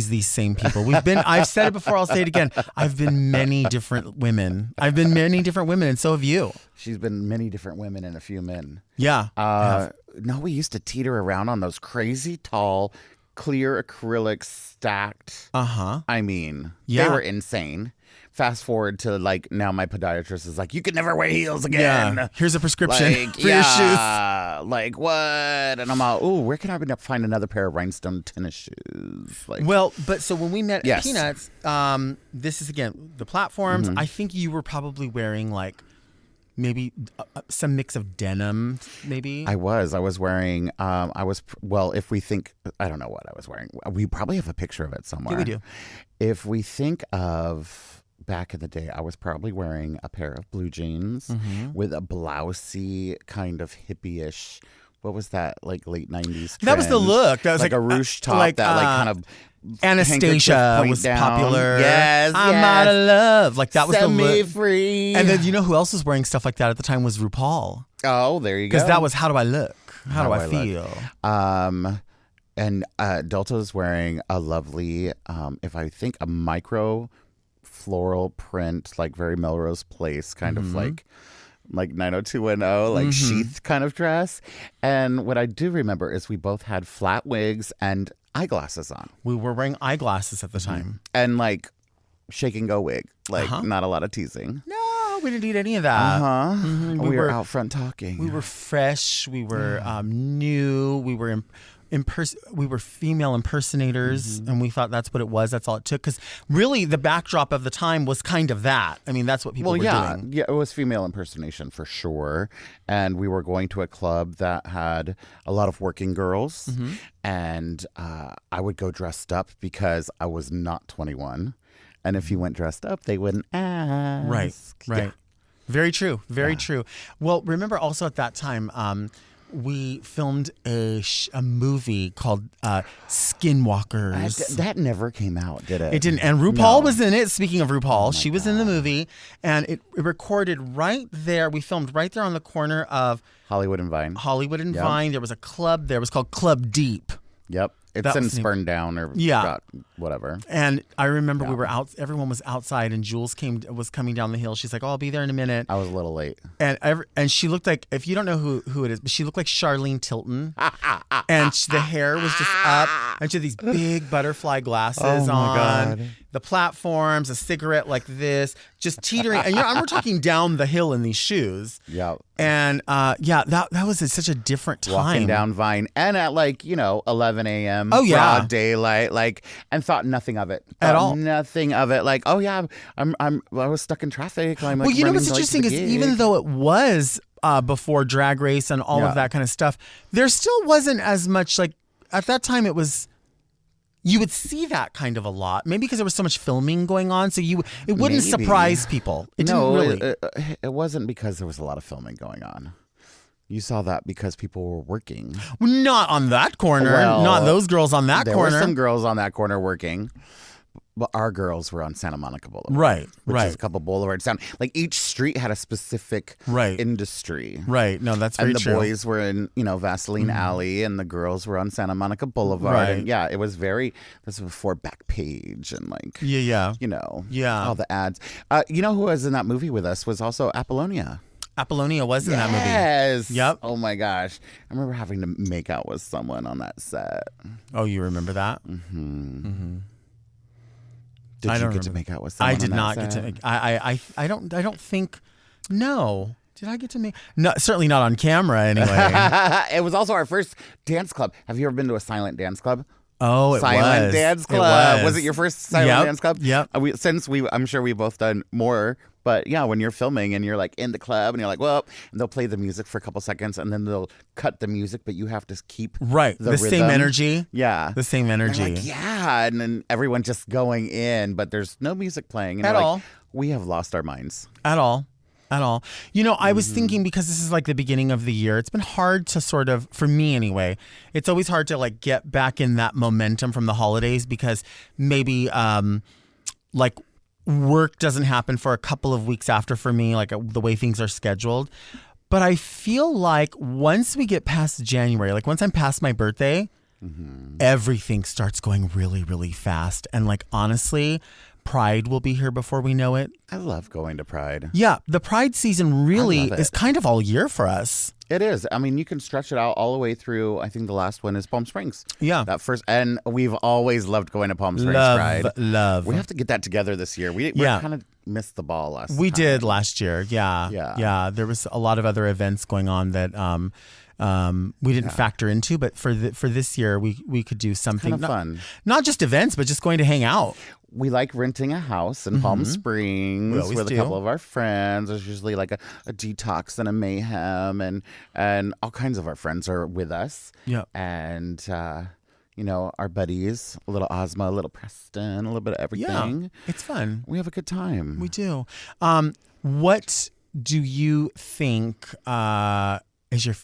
these same people. I've said it before, I'll say it again, I've been many different women, and so have you. She's been many different women and a few men. Yeah. No, we used to teeter around on those crazy tall clear acrylic stacked. I mean, they were insane. Fast forward to now my podiatrist is like, you can never wear heels again. Yeah. Here's a prescription for your shoes. Like what? And I'm all, where can I find another pair of rhinestone tennis shoes? So when we met at Peanuts, this is again the platforms. I think you were probably wearing maybe some mix of denim, maybe. I was wearing, if we think, I don't know what I was wearing. We probably have a picture of it somewhere. Yeah, we do. If we think of back in the day, I was probably wearing a pair of blue jeans with a blousey kind of hippie-ish, what was that, late 90s trend? That was the look. That was a ruche top kind of Anastasia was down. popular. Yes, I'm out of love. That was the look. Free. And then you know who else was wearing stuff like that at the time was RuPaul. Oh, there you go. Because that was, how do I look? How do I feel? And Delta's wearing a lovely, if I think a micro floral print, very Melrose Place, kind of like 90210, sheath kind of dress. And what I do remember is we both had flat wigs and eyeglasses on. We were wearing eyeglasses at the time. And shake and go wig. Not a lot of teasing. No, we didn't need any of that. We were out front talking. We were fresh. We were new. We were we were female impersonators, and we thought that's what it was. That's all it took. Because really, the backdrop of the time was kind of that. I mean, that's what people were doing. Yeah, it was female impersonation for sure. And we were going to a club that had a lot of working girls. And I would go dressed up because I was not 21. And if you went dressed up, they wouldn't ask. Right. Yeah. Very true. Very true. Well, remember also at that time, we filmed a movie called Skinwalkers. That never came out, did it? It didn't. And RuPaul was in it. Speaking of RuPaul, she was in the movie. And it recorded right there. We filmed right there on the corner of Hollywood and Vine. Vine. There was a club there. It was called Club Deep. Yep. It's since burned down or got whatever. And I remember we were out. Everyone was outside, and Jules was coming down the hill. She's like, "Oh, I'll be there in a minute." I was a little late. And she looked like, if you don't know who it is, but she looked like Charlene Tilton, and the hair was just up, and she had these big butterfly glasses on. God. The platforms, a cigarette like this, just teetering. And we're talking down the hill in these shoes. Yeah. And that was such a different time. Walking down Vine and at 11 a.m. Oh, yeah. Broad daylight, and thought nothing of it. At all. Nothing of it. Like, oh yeah, I was stuck in traffic. I'm well, you know what's interesting is even though it was before Drag Race and all of that kind of stuff, there still wasn't as much at that time it was. You would see that kind of a lot, maybe because there was so much filming going on, so it wouldn't surprise people. It wasn't because there was a lot of filming going on. You saw that because people were working. Not on that corner. Well, not those girls on that corner. There were some girls on that corner working. But our girls were on Santa Monica Boulevard. Which is a couple boulevards down. Like each street had a specific industry. Right. No, that's very true. And the boys were in, Vaseline Alley, and the girls were on Santa Monica Boulevard. Right. And it was this was before Backpage and all the ads. Who was in that movie with us was also Apollonia. Apollonia was in that movie. Yes. Yep. Oh my gosh. I remember having to make out with someone on that set. Oh, you remember that? Mm-hmm. Mm-hmm. Did you get to make out with someone? I did not get to. I don't think. No. Did I get to make? No, certainly not on camera. Anyway. It was also our first dance club. Have you ever been to a silent dance club? Oh, it silent was. Dance club. Was it your first silent dance club? Yep. I'm sure we've both done more. But yeah, when you're filming and you're in the club and you're like, well, and they'll play the music for a couple seconds and then they'll cut the music, but you have to keep the rhythm. Same energy. Yeah. The same energy. And then everyone just going in, but there's no music playing. And at all. We have lost our minds. At all. I was thinking, because this is the beginning of the year, it's been hard to sort of, for me anyway, it's always hard to get back in that momentum from the holidays, because maybe work doesn't happen for a couple of weeks after for me, the way things are scheduled. But I feel like once we get past January, once I'm past my birthday, everything starts going really, really fast. And honestly, Pride will be here before we know it. I love going to Pride. Yeah, the Pride season really is kind of all year for us. It is. I mean, you can stretch it out all the way through. I think the last one is Palm Springs. Yeah. That first, and we've always loved going to Palm Springs Pride. Love. We have to get that together this year. We kind of missed the ball last time. We did last year. Yeah. There was a lot of other events going on that we didn't factor into, but for this year, we could do something kind of fun. Not just events, but just going to hang out. We like renting a house in Palm Springs with a couple of our friends. There's usually a detox and a mayhem, and all kinds of our friends are with us. Yeah. And our buddies, a little Ozma, a little Preston, a little bit of everything. Yeah, it's fun. We have a good time. We do. What do you think is your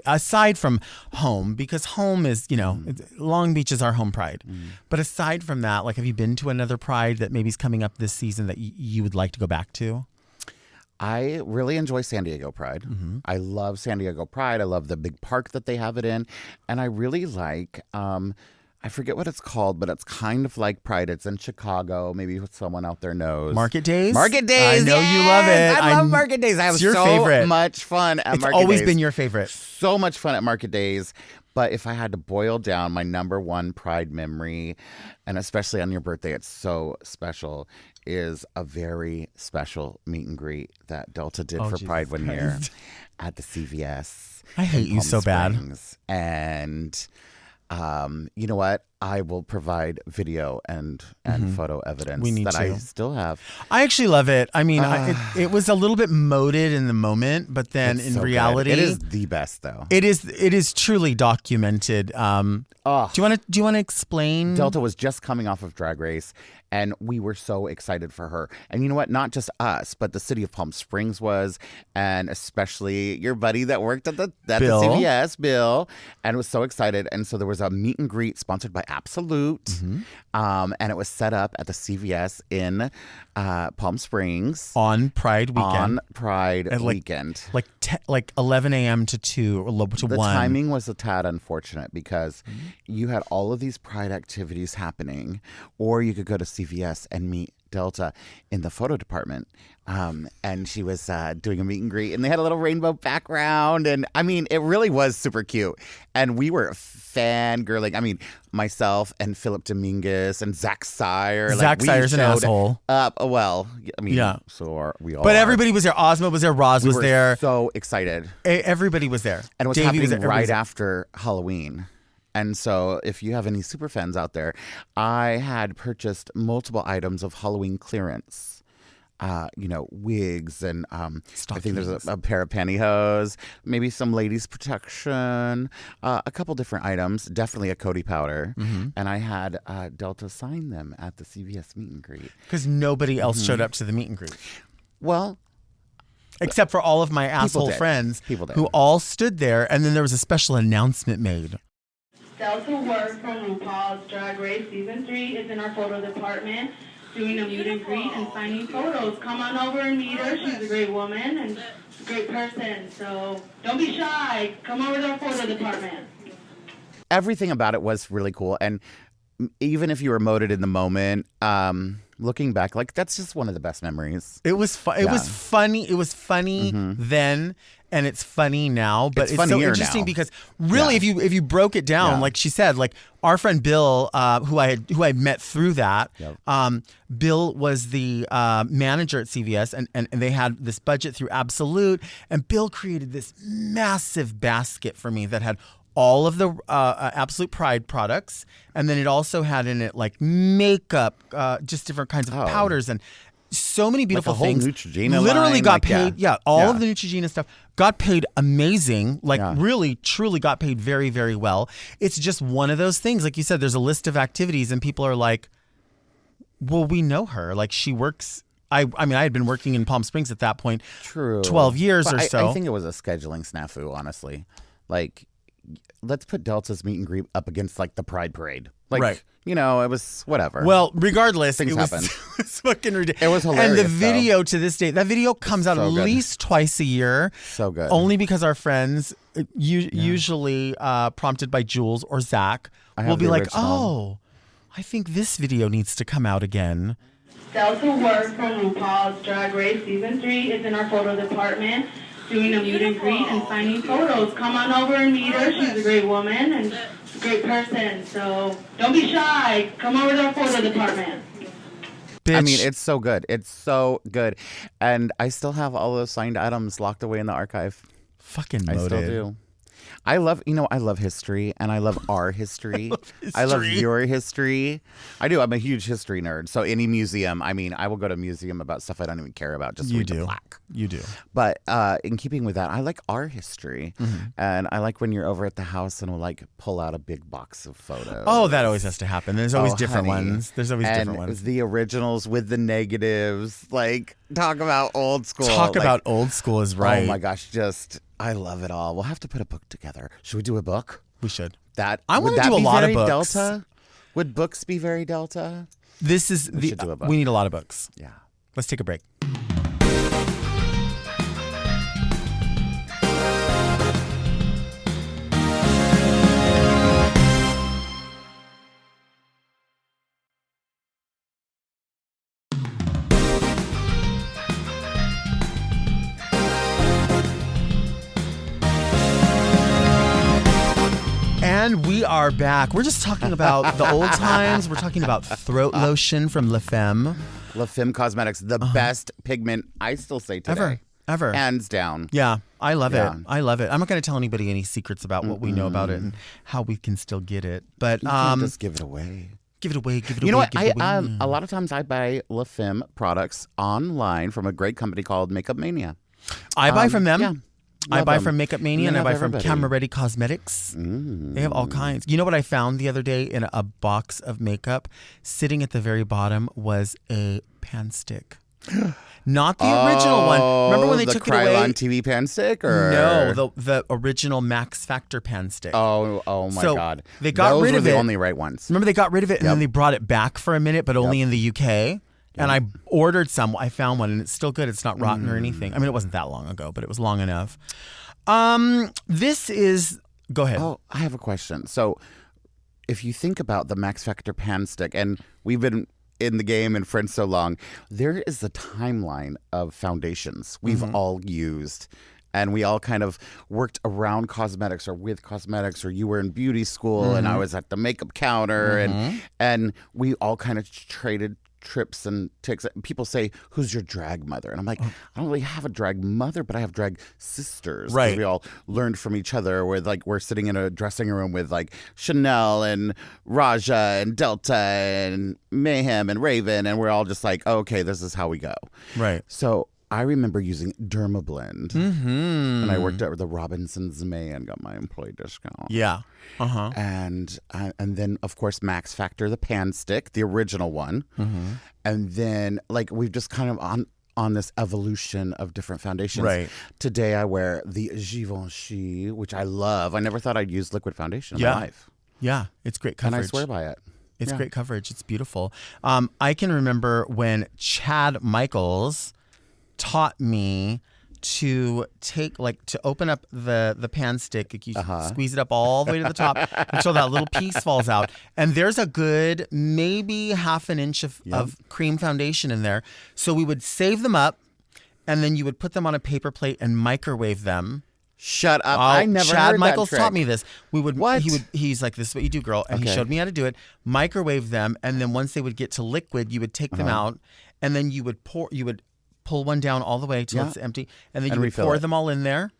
aside from home, because home is Long Beach is our home Pride, but aside from that, have you been to another Pride that maybe is coming up this season that you would like to go back to? I really enjoy San Diego Pride. I love San Diego Pride. I love the big park that they have it in, and I really like I forget what it's called, but it's kind of like Pride. It's in Chicago. Maybe someone out there knows. Market Days? Market Days. I know you love it. I love Market Days. I have so much fun at Market Days. It's always been your favorite. So much fun at Market Days. But if I had to boil down my number one Pride memory, and especially on your birthday, it's so special, is a very special meet and greet that Delta did for Pride one year at the CVS. I hate you so bad. And you know what? I will provide video and photo evidence that I still have. I actually love it. I mean, it was a little bit moded in the moment, but then in reality, it is the best though. It is truly documented. Do you want to explain? Delta was just coming off of Drag Race, and we were so excited for her. And you know what? Not just us, but the city of Palm Springs was, and especially your buddy that worked at the CVS, Bill, and was so excited. And so there was a meet and greet sponsored by Absolute. And it was set up at the CVS in Palm Springs on Pride weekend. Weekend. Like 11 a.m. to 2 or to The 1. timing was a tad unfortunate because you had all of these Pride activities happening, or you could go to CVS and meet Delta in the photo department. And she was doing a meet and greet, and they had a little rainbow background. And I mean, it really was super cute. And we were fangirling. I mean, myself and Philip Dominguez and Zach Sire. Zach Sire's an asshole. Well, I mean, yeah. So are we all. But everybody was there. Ozma was there. Roz was there. So excited. Everybody was there. And it was Davey happening right after Halloween. And so if you have any super fans out there, I had purchased multiple items of Halloween clearance. Wigs and I think there's a pair of pantyhose, maybe some ladies' protection, a couple different items, definitely a Coty powder. And I had Delta sign them at the CVS meet and greet. Because nobody else showed up to the meet and greet. Well, except for all of my asshole friends who all stood there, and then there was a special announcement made. Delta Work from RuPaul's Drag Race Season 3 is in our photo department doing a meet and greet and signing photos. Come on over and meet her. She's a great woman and a great person. So don't be shy. Come over to our photo department. Everything about it was really cool. And even if you were emoted in the moment, looking back, like that's just one of the best memories. It was It was funny. It was funny then, and it's funny now. But it's so interesting now. Because really, if you broke it down, like she said, like our friend Bill, who I met through that. Bill was the manager at CVS, and they had this budget through Absolute, and Bill created this massive basket for me that had all of the Absolute Pride products, and then it also had in it like makeup, just different kinds of powders, and so many beautiful things. Neutrogena literally line, got paid. All of the Neutrogena stuff got paid amazing. Like really, truly got paid very, very well. It's just one of those things. Like you said, there's a list of activities, and people are like, "Well, we know her. Like she works." I mean, I had been working in Palm Springs at that point, 12 years or so. I think it was a scheduling snafu, honestly. Like, let's put Delta's meet and greet up against like the Pride Parade. Like, it was whatever. Well, regardless, things happened. It was fucking ridiculous. It was hilarious. And the video to this day, that video comes out at least twice a year. So good. Only because our friends, usually prompted by Jules or Zach, will be like, "Oh, I think this video needs to come out again." Delta Work from RuPaul's Drag Race Season 3 is in our photo department doing a meet and greet and signing photos. Come on over and meet her. She's a great woman and a great person. So don't be shy. Come over to our photo department. Bitch. I mean, it's so good. It's so good. And I still have all those signed items locked away in the archive. Fucking I loaded. still do. I love history, and I love our history. I love your history. I do. I'm a huge history nerd. So any museum, I mean, I will go to a museum about stuff I don't even care about. Just read the plaque. You do. But in keeping with that, I like our history. And I like when you're over at the house and we'll like pull out a big box of photos. Oh, that always has to happen. There's always different ones. There's always different ones. The originals with the negatives. Like, talk about old school. Talk about old school is right. Oh my gosh, I love it all. We'll have to put a book together. Should we do a book? We should. I want to do a lot of books. Delta? Would books be very Delta? We should do a book. We need a lot of books. Yeah. Let's take a break. And we are back. We're just talking about the old times. We're talking about throat lotion from La Femme. La Femme Cosmetics, the best pigment, I still say today. Ever. Hands down. Yeah, I love it. I love it. I'm not going to tell anybody any secrets about what we know about it and how we can still get it. But you can't just give it away. Give it away. You know what? A lot of times I buy La Femme products online from a great company called Makeup Mania. I buy from them. Yeah. I buy from Makeup Mania and I buy from Camera Ready Cosmetics. They have all kinds. You know what I found the other day in a box of makeup? Sitting at the very bottom was a pan stick. Not the original one. Remember when they took it away? The Krylon TV pan stick? Or? No, the original Max Factor pan stick. Oh my God. They got Those rid were of the it. only right ones. Remember they got rid of it and then they brought it back for a minute, but only in the UK. And I ordered some. I found one and it's still good. It's not rotten or anything. I mean, it wasn't that long ago, but it was long enough. This is... Go ahead. Oh, I have a question. So if you think about the Max Factor pan stick, and we've been in the game and friends so long, there is a timeline of foundations we've all used. And we all kind of worked around cosmetics or with cosmetics, or you were in beauty school and I was at the makeup counter and we all kind of traded trips and ticks. People say, who's your drag mother? And I'm like, I don't really have a drag mother, but I have drag sisters. Right. We all learned from each other with we're sitting in a dressing room with Chanel and Raja and Delta and Mayhem and Raven. And we're all just like, oh, okay, this is how we go. Right. So I remember using Dermablend. And I worked at the Robinsons May and got my employee discount. Yeah. And then, of course, Max Factor, the pan stick, the original one. And then, we've just kind of on this evolution of different foundations. Right. Today, I wear the Givenchy, which I love. I never thought I'd use liquid foundation in my life. Yeah, it's great coverage. And I swear by it. It's great coverage. It's beautiful. I can remember when Chad Michaels taught me to take to open up the pan stick. You squeeze it up all the way to the top until that little piece falls out. And there's a good maybe half an inch of cream foundation in there. So we would save them up and then you would put them on a paper plate and microwave them. Shut up. I never Chad heard Michaels that trick. taught me this. What? He's like, this is what you do, girl. And he showed me how to do it. Microwave them. And then once they would get to liquid, you would take them out and then you would pull one down all the way till it's empty. And then you would pour them all in there.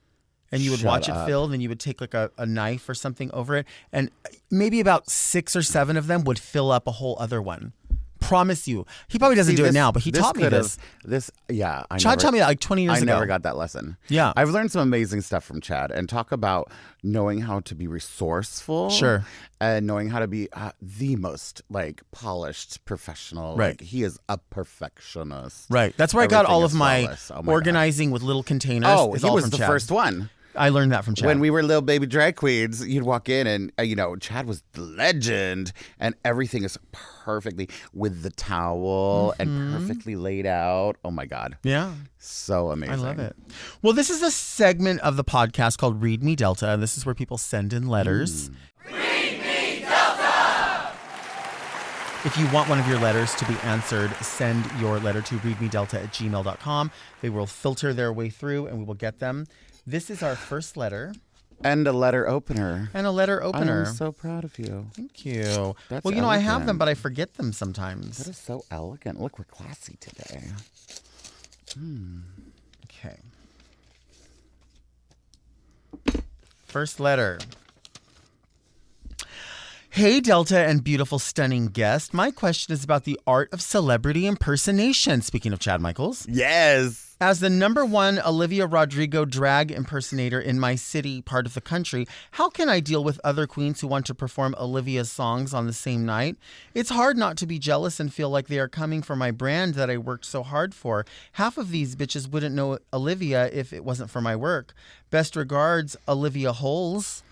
And you would watch it fill. Then you would take a knife or something over it. And maybe about 6 or 7 of them would fill up a whole other one. Promise you. He probably doesn't do it now, but he taught me this. Chad taught me that 20 years ago. I never got that lesson. Yeah. I've learned some amazing stuff from Chad, and talk about knowing how to be resourceful. Sure. And knowing how to be the most polished professional. Right. He is a perfectionist. Right. That's where I got all of my flawless. organizing with little containers. Oh, is he all was from the Chad. first one. I learned that from Chad. When we were little baby drag queens, you'd walk in and, Chad was the legend. And everything is perfectly with the towel and perfectly laid out. Oh, my God. Yeah. So amazing. I love it. Well, this is a segment of the podcast called Read Me Delta. And this is where people send in letters. Read Me Delta! If you want one of your letters to be answered, send your letter to readmedelta@gmail.com. They will filter their way through and we will get them. This is our first letter. And a letter opener. I'm so proud of you. Thank you. That's well, I have elegant. them, but I forget them sometimes. That is so elegant. Look, we're classy today. Okay. First letter. Hey, Delta and beautiful, stunning guest. My question is about the art of celebrity impersonation. Speaking of Chad Michaels. Yes. As the #1 Olivia Rodrigo drag impersonator in my city, part of the country, how can I deal with other queens who want to perform Olivia's songs on the same night? It's hard not to be jealous and feel like they are coming for my brand that I worked so hard for. Half of these bitches wouldn't know Olivia if it wasn't for my work. Best regards, Olivia Holes.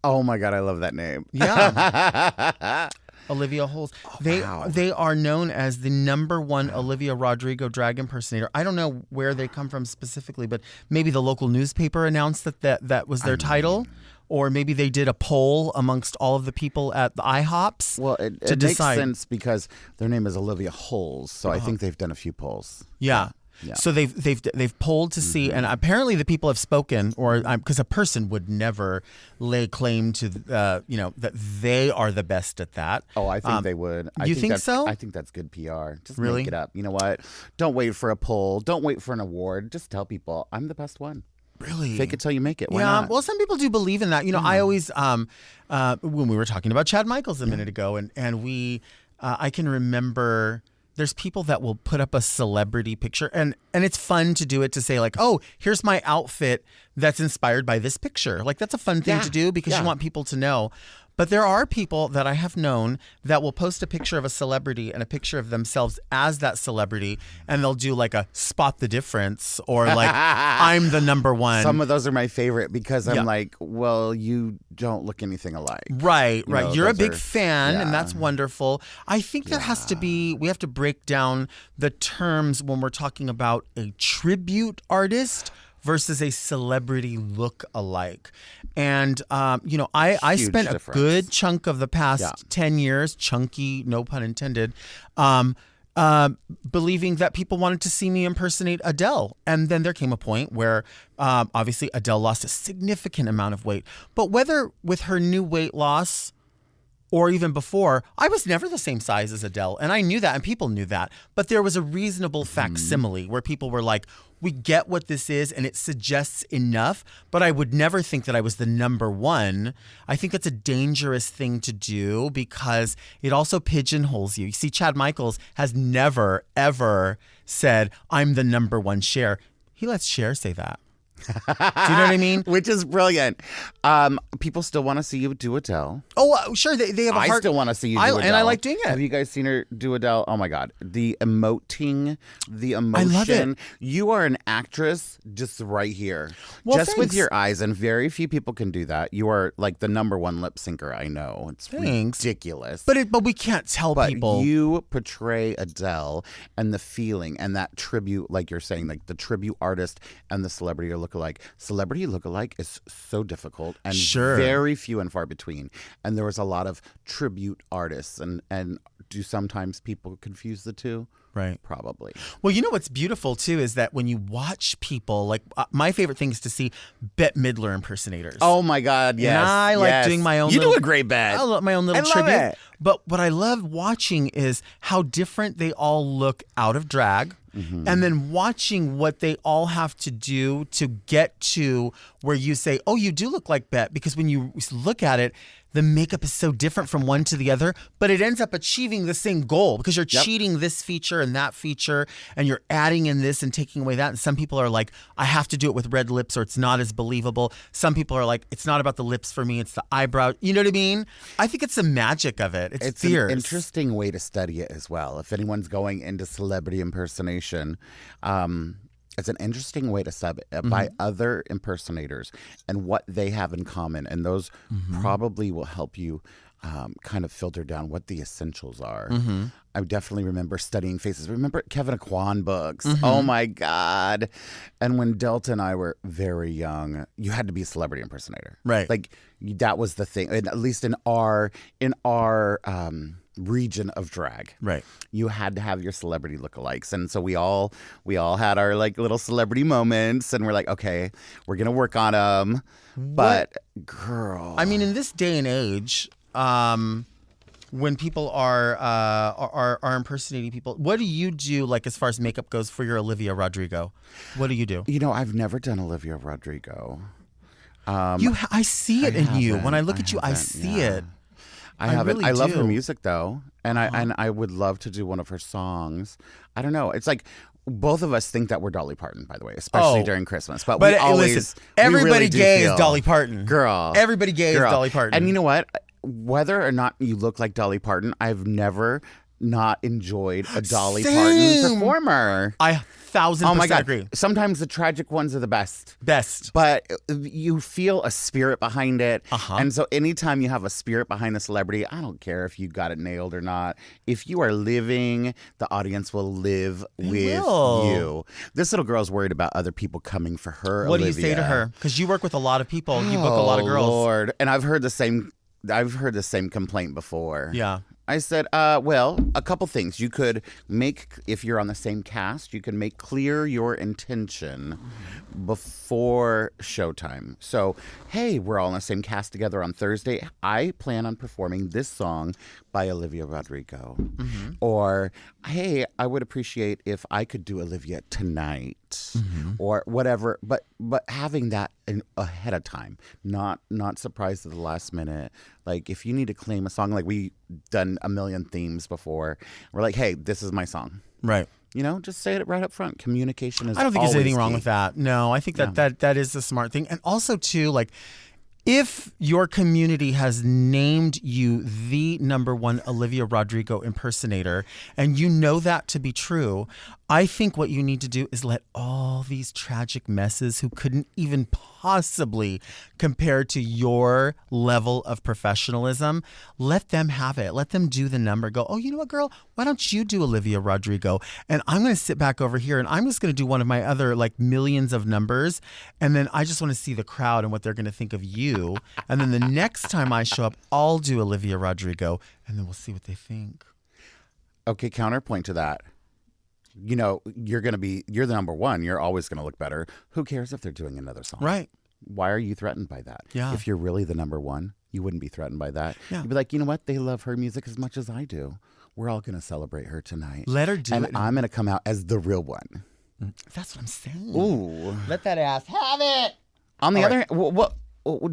Oh my God, I love that name. Yeah. Olivia Holes. Wow. They are known as the #1 Olivia Rodrigo drag impersonator. I don't know where they come from specifically, but maybe the local newspaper announced that was their title. Or maybe they did a poll amongst all of the people at the IHOPs. Well, it makes sense because their name is Olivia Holes, so I think they've done a few polls. Yeah. Yeah. So they've polled to see, and apparently the people have spoken, or because a person would never lay claim to, that they are the best at that. Oh, I think they would. You think so? I think that's good PR. Just Really? make it up. You know what? Don't wait for a poll. Don't wait for an award. Just tell people I'm the best one. Really? Fake it till you make it. Why yeah. not? Well, some people do believe in that. I always, when we were talking about Chad Michaels a minute ago, and we, I can remember. There's people that will put up a celebrity picture, and it's fun to do it, to say like, oh, here's my outfit that's inspired by this picture. Like, that's a fun thing to do because you want people to know. But there are people that I have known that will post a picture of a celebrity and a picture of themselves as that celebrity, and they'll do like a spot the difference or like I'm the number one. Some of those are my favorite because I'm like, well, you don't look anything alike. Right. You're a big are, fan, and that's wonderful. I think there has to be, we have to break down the terms when we're talking about a tribute artist versus a celebrity look-alike. And, I spent a good chunk of the past 10 years, chunky, no pun intended, believing that people wanted to see me impersonate Adele. And then there came a point where obviously Adele lost a significant amount of weight. But whether with her new weight loss or even before, I was never the same size as Adele. And I knew that, and people knew that. But there was a reasonable facsimile where people were like, we get what this is, and it suggests enough, but I would never think that I was the number one. I think that's a dangerous thing to do because it also pigeonholes you. You see, Chad Michaels has never, ever said, I'm the number one Cher. He lets Cher say that. Do you know what I mean? Which is brilliant. People still want to see you do Adele. Oh, sure. They have a I heart. still want to see you do Adele. And I like doing it. Have you guys seen her do Adele? Oh, my God. The emoting, the emotion. I love it. You are an actress just right here. Well, just with thanks. your eyes, and very few people can do that. You are like the number one lip syncer I know. It's ridiculous. But we can't tell people. You portray Adele and the feeling and that tribute, like you're saying, like the tribute artist and the celebrity look-alike. Celebrity look-alike is so difficult and very few and far between. And there was a lot of tribute artists. And do sometimes people confuse the two? Right. Probably. Well, you know what's beautiful, too, is that when you watch people, like my favorite thing is to see Bette Midler impersonators. Oh, my God, yes. And I like doing my own You do a great Bette. I love my own little I tribute. love it. But what I love watching is how different they all look out of drag. Mm-hmm. And then watching what they all have to do to get to where you say, oh, you do look like Bette. Because when you look at it, the makeup is so different from one to the other, but it ends up achieving the same goal because you're cheating this feature and that feature, and you're adding in this and taking away that. And some people are like, I have to do it with red lips or it's not as believable. Some people are like, it's not about the lips for me, it's the eyebrow. You know what I mean? I think it's the magic of it. It's fierce. An interesting way to study it as well. If anyone's going into celebrity impersonation, it's an interesting way to sub it by other impersonators and what they have in common. And those probably will help you kind of filter down what the essentials are. I definitely remember studying faces. Remember Kevin Aquan books? Oh, my God. And when Delta and I were very young, you had to be a celebrity impersonator. Right. Like, that was the thing. And at least in our region of drag, right? You had to have your celebrity lookalikes, and so we all had our like little celebrity moments, and we're like, okay, we're gonna work on them. But girl, I mean, in this day and age, when people are impersonating people, what do you do like as far as makeup goes for your Olivia Rodrigo? What do you do? You know, I've never done Olivia Rodrigo. I see it in you. When I look at you, I see it. I haven't. Really I love do. her music though, and I would love to do one of her songs. I don't know. It's like both of us think that we're Dolly Parton, by the way, especially during Christmas. But we always listen, everybody really gay feel, is Dolly Parton, girl. Everybody gay is Dolly Parton. And you know what? Whether or not you look like Dolly Parton, I've never not enjoyed a Dolly Parton performer. I 1,000% agree. Sometimes the tragic ones are the best. But you feel a spirit behind it. And so anytime you have a spirit behind a celebrity, I don't care if you got it nailed or not. If you are living, the audience will live with you. This little girl's worried about other people coming for her. What Olivia. do you say to her? Because you work with a lot of people. You book a lot of girls. Lord. And I've heard the same complaint before. Yeah. I said, well, a couple things. You could make, if you're on the same cast, you can make clear your intention before showtime. So, hey, we're all in the same cast together on Thursday. I plan on performing this song by Olivia Rodrigo. Or, hey, I would appreciate if I could do Olivia tonight. Or whatever. But having that ahead of time, not surprised at the last minute. Like, if you need to claim a song, like we done a million themes before, we're like, hey, this is my song. Right. You know, just say it right up front. Communication is I don't think there's anything wrong key. with that. No, I think that is a smart thing. And also, too, like, If your community has named you the #1 Olivia Rodrigo impersonator, and you know that to be true, I think what you need to do is let all these tragic messes who couldn't even possibly compare to your level of professionalism, let them have it. Let them do the number. Go, oh, you know what, girl? Why don't you do Olivia Rodrigo? And I'm going to sit back over here and I'm just going to do one of my other like millions of numbers. And then I just want to see the crowd and what they're going to think of you. And then the next time I show up, I'll do Olivia Rodrigo and then we'll see what they think. Okay, counterpoint to that. You know, you're the #1. You're always going to look better. Who cares if they're doing another song? Right. Why are you threatened by that? Yeah. If you're really the #1, you wouldn't be threatened by that. Yeah. You'd be like, you know what? They love her music as much as I do. We're all going to celebrate her tonight. Let her do and it. I'm going to come out as the real one. That's what I'm saying. Ooh. Let that ass have it. On the All other hand,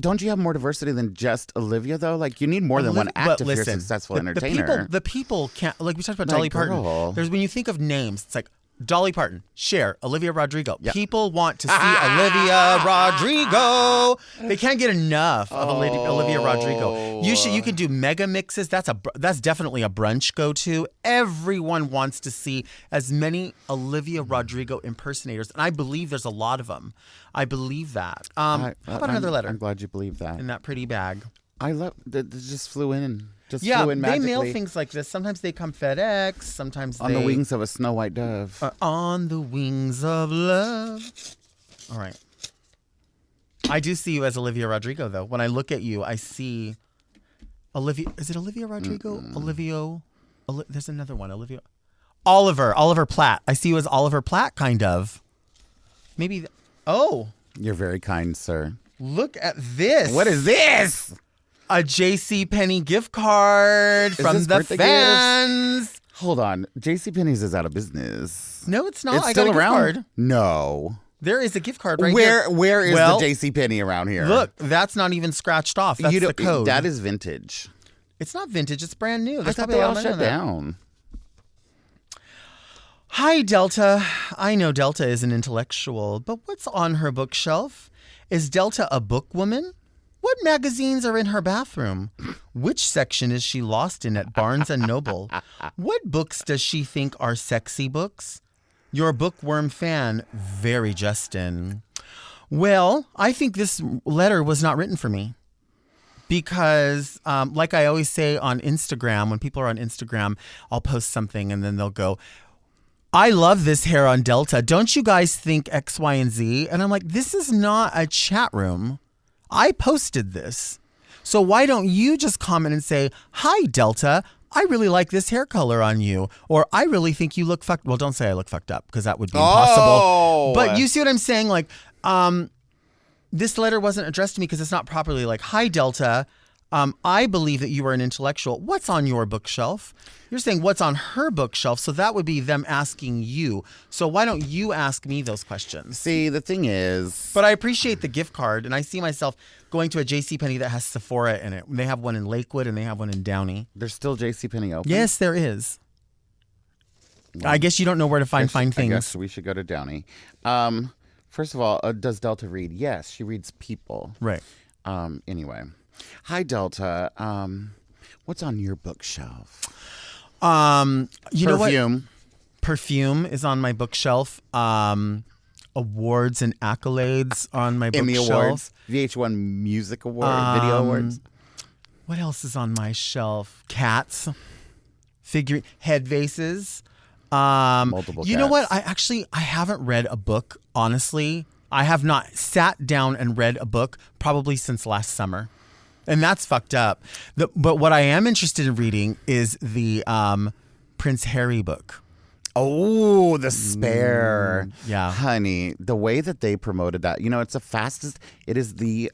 don't you have more diversity than just Olivia, though? Like, you need more than one act if you're a successful entertainer. The people can't, like we talked about My Dolly girl. Parton. When you think of names, it's like Dolly Parton, Cher, Olivia Rodrigo. Yep. People want to see Olivia Rodrigo. They can't get enough of Olivia Rodrigo. You could do mega mixes. That's definitely a brunch go-to. Everyone wants to see as many Olivia Rodrigo impersonators, and I believe there's a lot of them. I believe that. How about another letter? I'm glad you believe that. In that pretty bag. I love that. Just flew in. Yeah, flew in they magically. mail things like this. Sometimes they come FedEx. Sometimes on the wings of a snow white dove. On the wings of love. All right. I do see you as Olivia Rodrigo, though. When I look at you, I see Olivia. Is it Olivia Rodrigo? There's another one. Oliver Platt. I see you as Oliver Platt, kind of. Maybe. You're very kind, sir. Look at this. What is this? A JCPenney gift card from the fans. Gifts? Hold on. JCPenney's is out of business. No, it's not. It's I still got a around? gift card. No. There is a gift card right here. Where is the JCPenney around here? Look, that's not even scratched off. That's the code. That is vintage. It's not vintage. It's brand new. I thought they all shut down. Hi, Delta. I know Delta is an intellectual, but what's on her bookshelf? Is Delta a book woman? What magazines are in her bathroom? Which section is she lost in at Barnes & Noble? What books does she think are sexy books? Your bookworm fan, Very Justin. Well, I think this letter was not written for me. Because, like I always say on Instagram, when people are on Instagram, I'll post something and then they'll go, I love this hair on Delta. Don't you guys think X, Y, and Z? And I'm like, this is not a chat room. I posted this. So why don't you just comment and say, hi, Delta, I really like this hair color on you. Or I really think you look fucked. Well, don't say I look fucked up because that would be impossible. But you see what I'm saying? Like, this letter wasn't addressed to me because it's not properly like, hi, Delta. I believe that you are an intellectual. What's on your bookshelf? You're saying what's on her bookshelf. So that would be them asking you. So why don't you ask me those questions? See, the thing is... But I appreciate the gift card. And I see myself going to a JCPenney that has Sephora in it. They have one in Lakewood and they have one in Downey. There's still JCPenney open? Yes, there is. Well, I guess you don't know where to find things. I guess we should go to Downey. First of all, does Delta read? Yes, she reads People. Right. Anyway. Hi, Delta. What's on your bookshelf? You know what? Perfume. Perfume is on my bookshelf. Awards and accolades on my Emmy bookshelf. Awards. VH1 Music Award. Video Awards. What else is on my shelf? Cats. Head vases. Multiple You know what? cats. I haven't read a book, honestly. I have not sat down and read a book probably since last summer. And that's fucked up. But what I am interested in reading is the Prince Harry book. Oh, The Spare. Yeah. Honey, the way that they promoted that, it's it is the,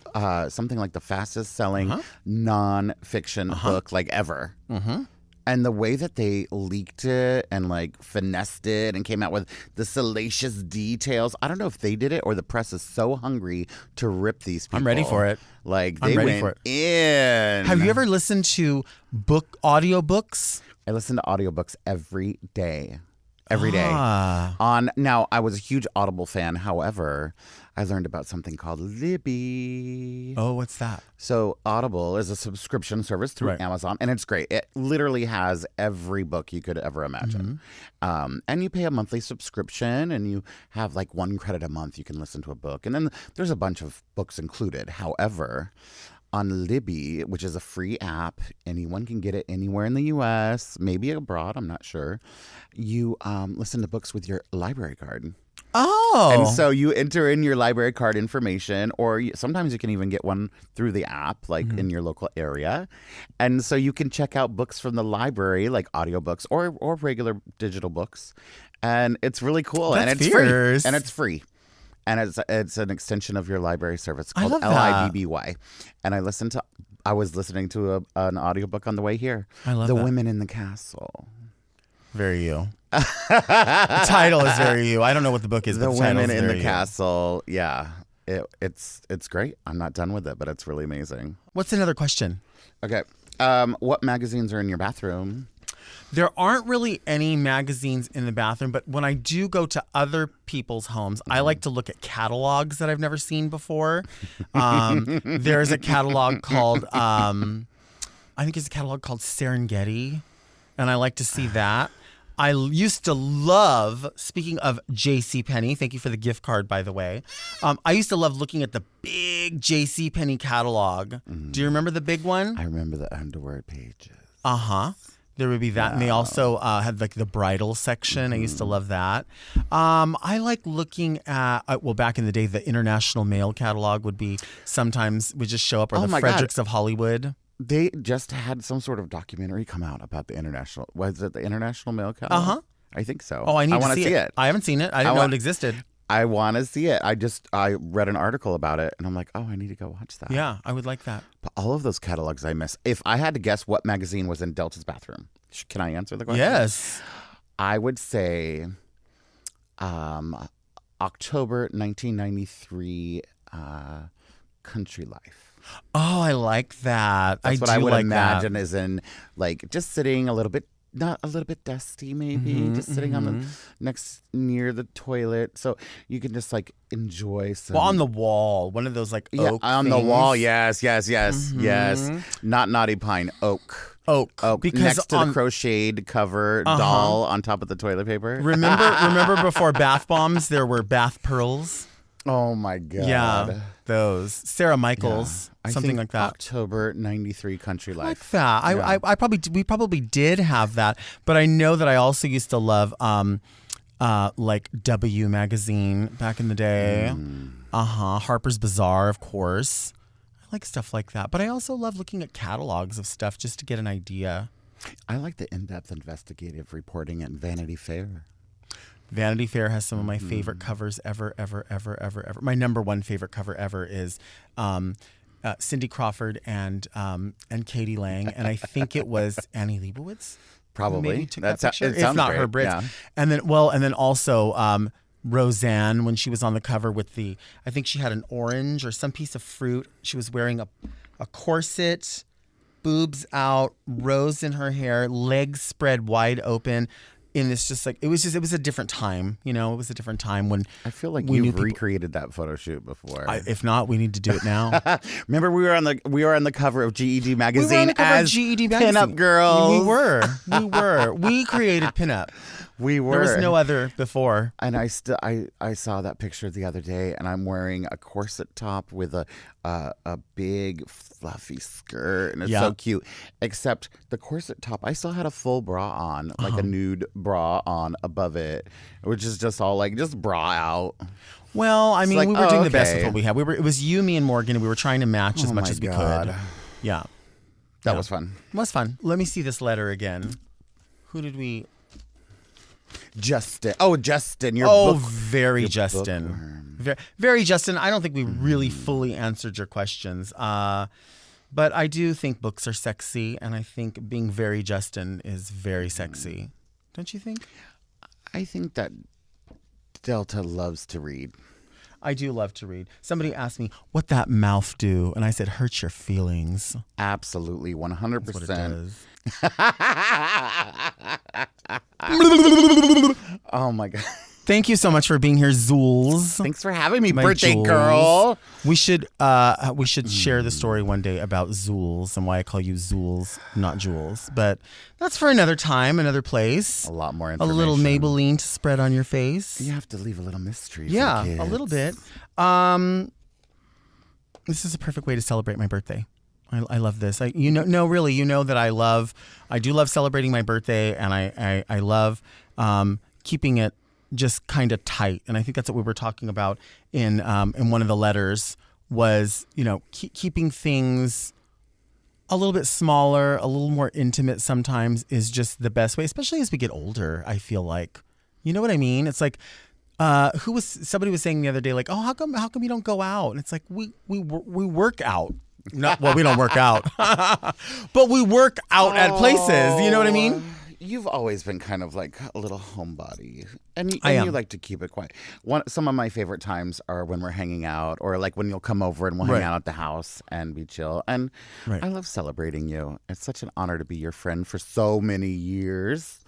something like the fastest selling non-fiction book like ever. Mm-hmm. And the way that they leaked it and like finessed it and came out with the salacious details. I don't know if they did it or the press is so hungry to rip these people. I'm ready for it. Like they went in. Have you ever listened to audiobooks? I listen to audiobooks every day. every day. Ah. Now, I was a huge Audible fan. However, I learned about something called Libby. Oh, what's that? So Audible is a subscription service through Right. Amazon, and it's great. It literally has every book you could ever imagine. And you pay a monthly subscription, and you have like 1 credit a month. You can listen to a book, and then there's a bunch of books included. However, on Libby, which is a free app, anyone can get it anywhere in the U.S., maybe abroad, I'm not sure. You listen to books with your library card. Oh. And so you enter in your library card information, or sometimes you can even get one through the app, like in your local area. And so you can check out books from the library, like audiobooks or regular digital books. And it's really cool. That's and it's fierce. free. And it's free. And it's an extension of your library service I called love that. LIBBY. And I was listening to an audiobook on the way here. I love The that. Women in the Castle. Very you. The title is very you. I don't know what the book is, The but the title Women is in very the you. Castle. Yeah. It's great. I'm not done with it, but it's really amazing. What's another question? Okay. What magazines are in your bathroom? There aren't really any magazines in the bathroom, but when I do go to other people's homes, I like to look at catalogs that I've never seen before. There's a catalog called, I think it's a catalog called Serengeti, and I like to see that. I used to love, speaking of JCPenney, thank you for the gift card, by the way. I used to love looking at the big JCPenney catalog. Do you remember the big one? I remember the underwear pages. Uh-huh. There would be that. And they also had like the bridal section. I used to love that. I like looking at, well, back in the day, the International Mail catalog would just show up, or Oh the my God. Fredericks of Hollywood. They just had some sort of documentary come out about the international. Was it the International Mail Catalog? Uh-huh. I think so. Oh, I need wanna to see it. I haven't seen it. I didn't know it existed. I want to see it. I read an article about it, and I'm like, oh, I need to go watch that. Yeah, I would like that. But all of those catalogs I miss. If I had to guess what magazine was in Delta's bathroom, can I answer the question? Yes. I would say October 1993 Country Life. Oh, I like that. That's what do I would like imagine that. is in, like, just sitting a little bit, not a little bit dusty maybe, just sitting on the near the toilet, so you can just like enjoy some. Well, on the wall, one of those like oak on the things. wall. Yes. Not knotty pine, oak. Oak. Because next to the crocheted cover doll on top of the toilet paper. Remember before bath bombs, there were bath pearls. Oh my God. Yeah, those Sarah Michaels, I something think like that. October 93 Country Like Life. that. Yeah. We probably did have that, but I know that I also used to love like W magazine back in the day. Harper's Bazaar, of course. I like stuff like that, but I also love looking at catalogs of stuff just to get an idea. I like the in-depth investigative reporting at Vanity Fair. Vanity Fair has some of my favorite covers ever. My number one favorite cover ever is Cindy Crawford and Katie Lang, and I think it was Annie Leibovitz. Probably. Maybe took that picture, It if sounds not great. her Brits. Yeah. And then also Roseanne, when she was on the cover with I think she had an orange or some piece of fruit. She was wearing a corset, boobs out, rose in her hair, legs spread wide open. In this, just like it was a different time, it was a different time when I feel like we knew you've people- recreated that photo shoot before. if not, we need to do it now. Remember, we were on the cover of GED magazine We were on the cover as of GED magazine. pinup girls. We were. We created pinup. We were. There was no other before. And I saw that picture the other day, and I'm wearing a corset top with a big fluffy skirt, and it's so cute. Except the corset top, I still had a full bra on, like a nude bra on above it, which is just all like just bra out. Well, I mean, like, we were doing the best okay. with what we had. It was you, me, and Morgan, and we were trying to match as Oh much my as we God. could. Yeah, That was fun. it was fun. Let me see this letter again. Who did we? Justin. Oh, Justin. Very Justin. bookworm. Very Justin. I don't think we really fully answered your questions. But I do think books are sexy, and I think being very Justin is very sexy. Don't you think? I think that Delta loves to read. I do love to read. Somebody asked me, what that mouth do? And I said, hurt your feelings. Absolutely, 100%. That's what it does. Oh my God. Thank you so much for being here, Zools. Thanks for having me, My birthday Jules. girl. We should share the story one day about Zools and why I call you Zools, not Jules. But that's for another time, another place. A lot more A information. little Maybelline to spread on your face. You have to leave a little mystery Yeah, for the a little kids. bit. This is a perfect way to celebrate my birthday. I love this. Really, you know that I do love celebrating my birthday, and I love keeping it just kind of tight. And I think that's what we were talking about in one of the letters was, keeping things a little bit smaller, a little more intimate sometimes is just the best way, especially as we get older, I feel like. You know what I mean? It's like, somebody was saying the other day, like, oh, how come you don't go out? And it's like, we work out. We don't work out, but we work out at places. You know what I mean? You've always been kind of like a little homebody, and I am. you like to keep it quiet. Some of my favorite times are when we're hanging out, or like when you'll come over and we'll hang out at the house and be chill. And I love celebrating you. It's such an honor to be your friend for so many years.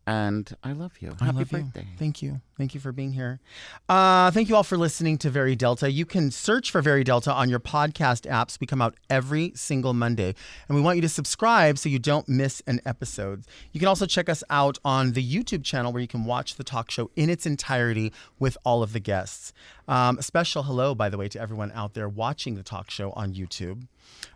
And I love you. Happy birthday. Thank you. Thank you for being here. Thank you all for listening to Very Delta. You can search for Very Delta on your podcast apps. We come out every single Monday. And we want you to subscribe so you don't miss an episode. You can also check us out on the YouTube channel where you can watch the talk show in its entirety with all of the guests. A special hello, by the way, to everyone out there watching the talk show on YouTube.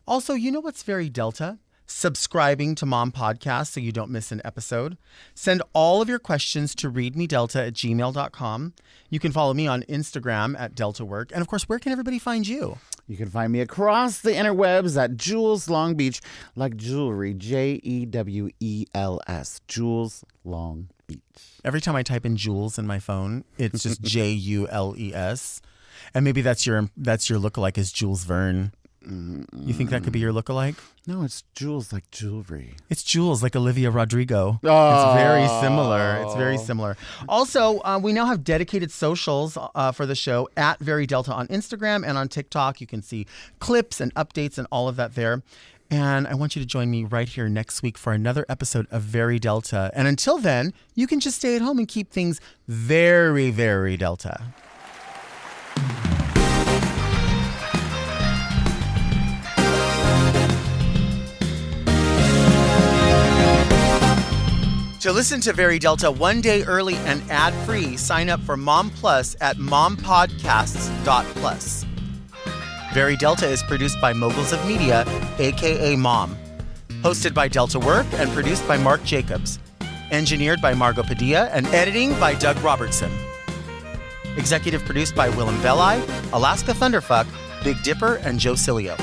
Also, you know what's Very Delta? Subscribing to Mom Podcast so you don't miss an episode. Send all of your questions to readmedelta@gmail.com. You can follow me on Instagram at DeltaWork. And of course, where can everybody find you? You can find me across the interwebs at Jules Long Beach, like jewelry, Jewels, Jules Long Beach. Every time I type in Jules in my phone, it's just Jules. And maybe that's your lookalike is Jules Verne. You think that could be your lookalike? No, it's Jules like jewelry. It's Jules like Olivia Rodrigo. Oh. It's very similar. Also, we now have dedicated socials for the show at Very Delta on Instagram and on TikTok. You can see clips and updates and all of that there. And I want you to join me right here next week for another episode of Very Delta. And until then, you can just stay at home and keep things very, very Delta. To listen to Very Delta one day early and ad-free, sign up for Mom Plus at mompodcasts.plus. Very Delta is produced by Moguls of Media, a.k.a. Mom. Hosted by Delta Work and produced by Mark Jacobs. Engineered by Margot Padilla and editing by Doug Robertson. Executive produced by Willem Belli, Alaska Thunderfuck, Big Dipper, and Joe Cilio.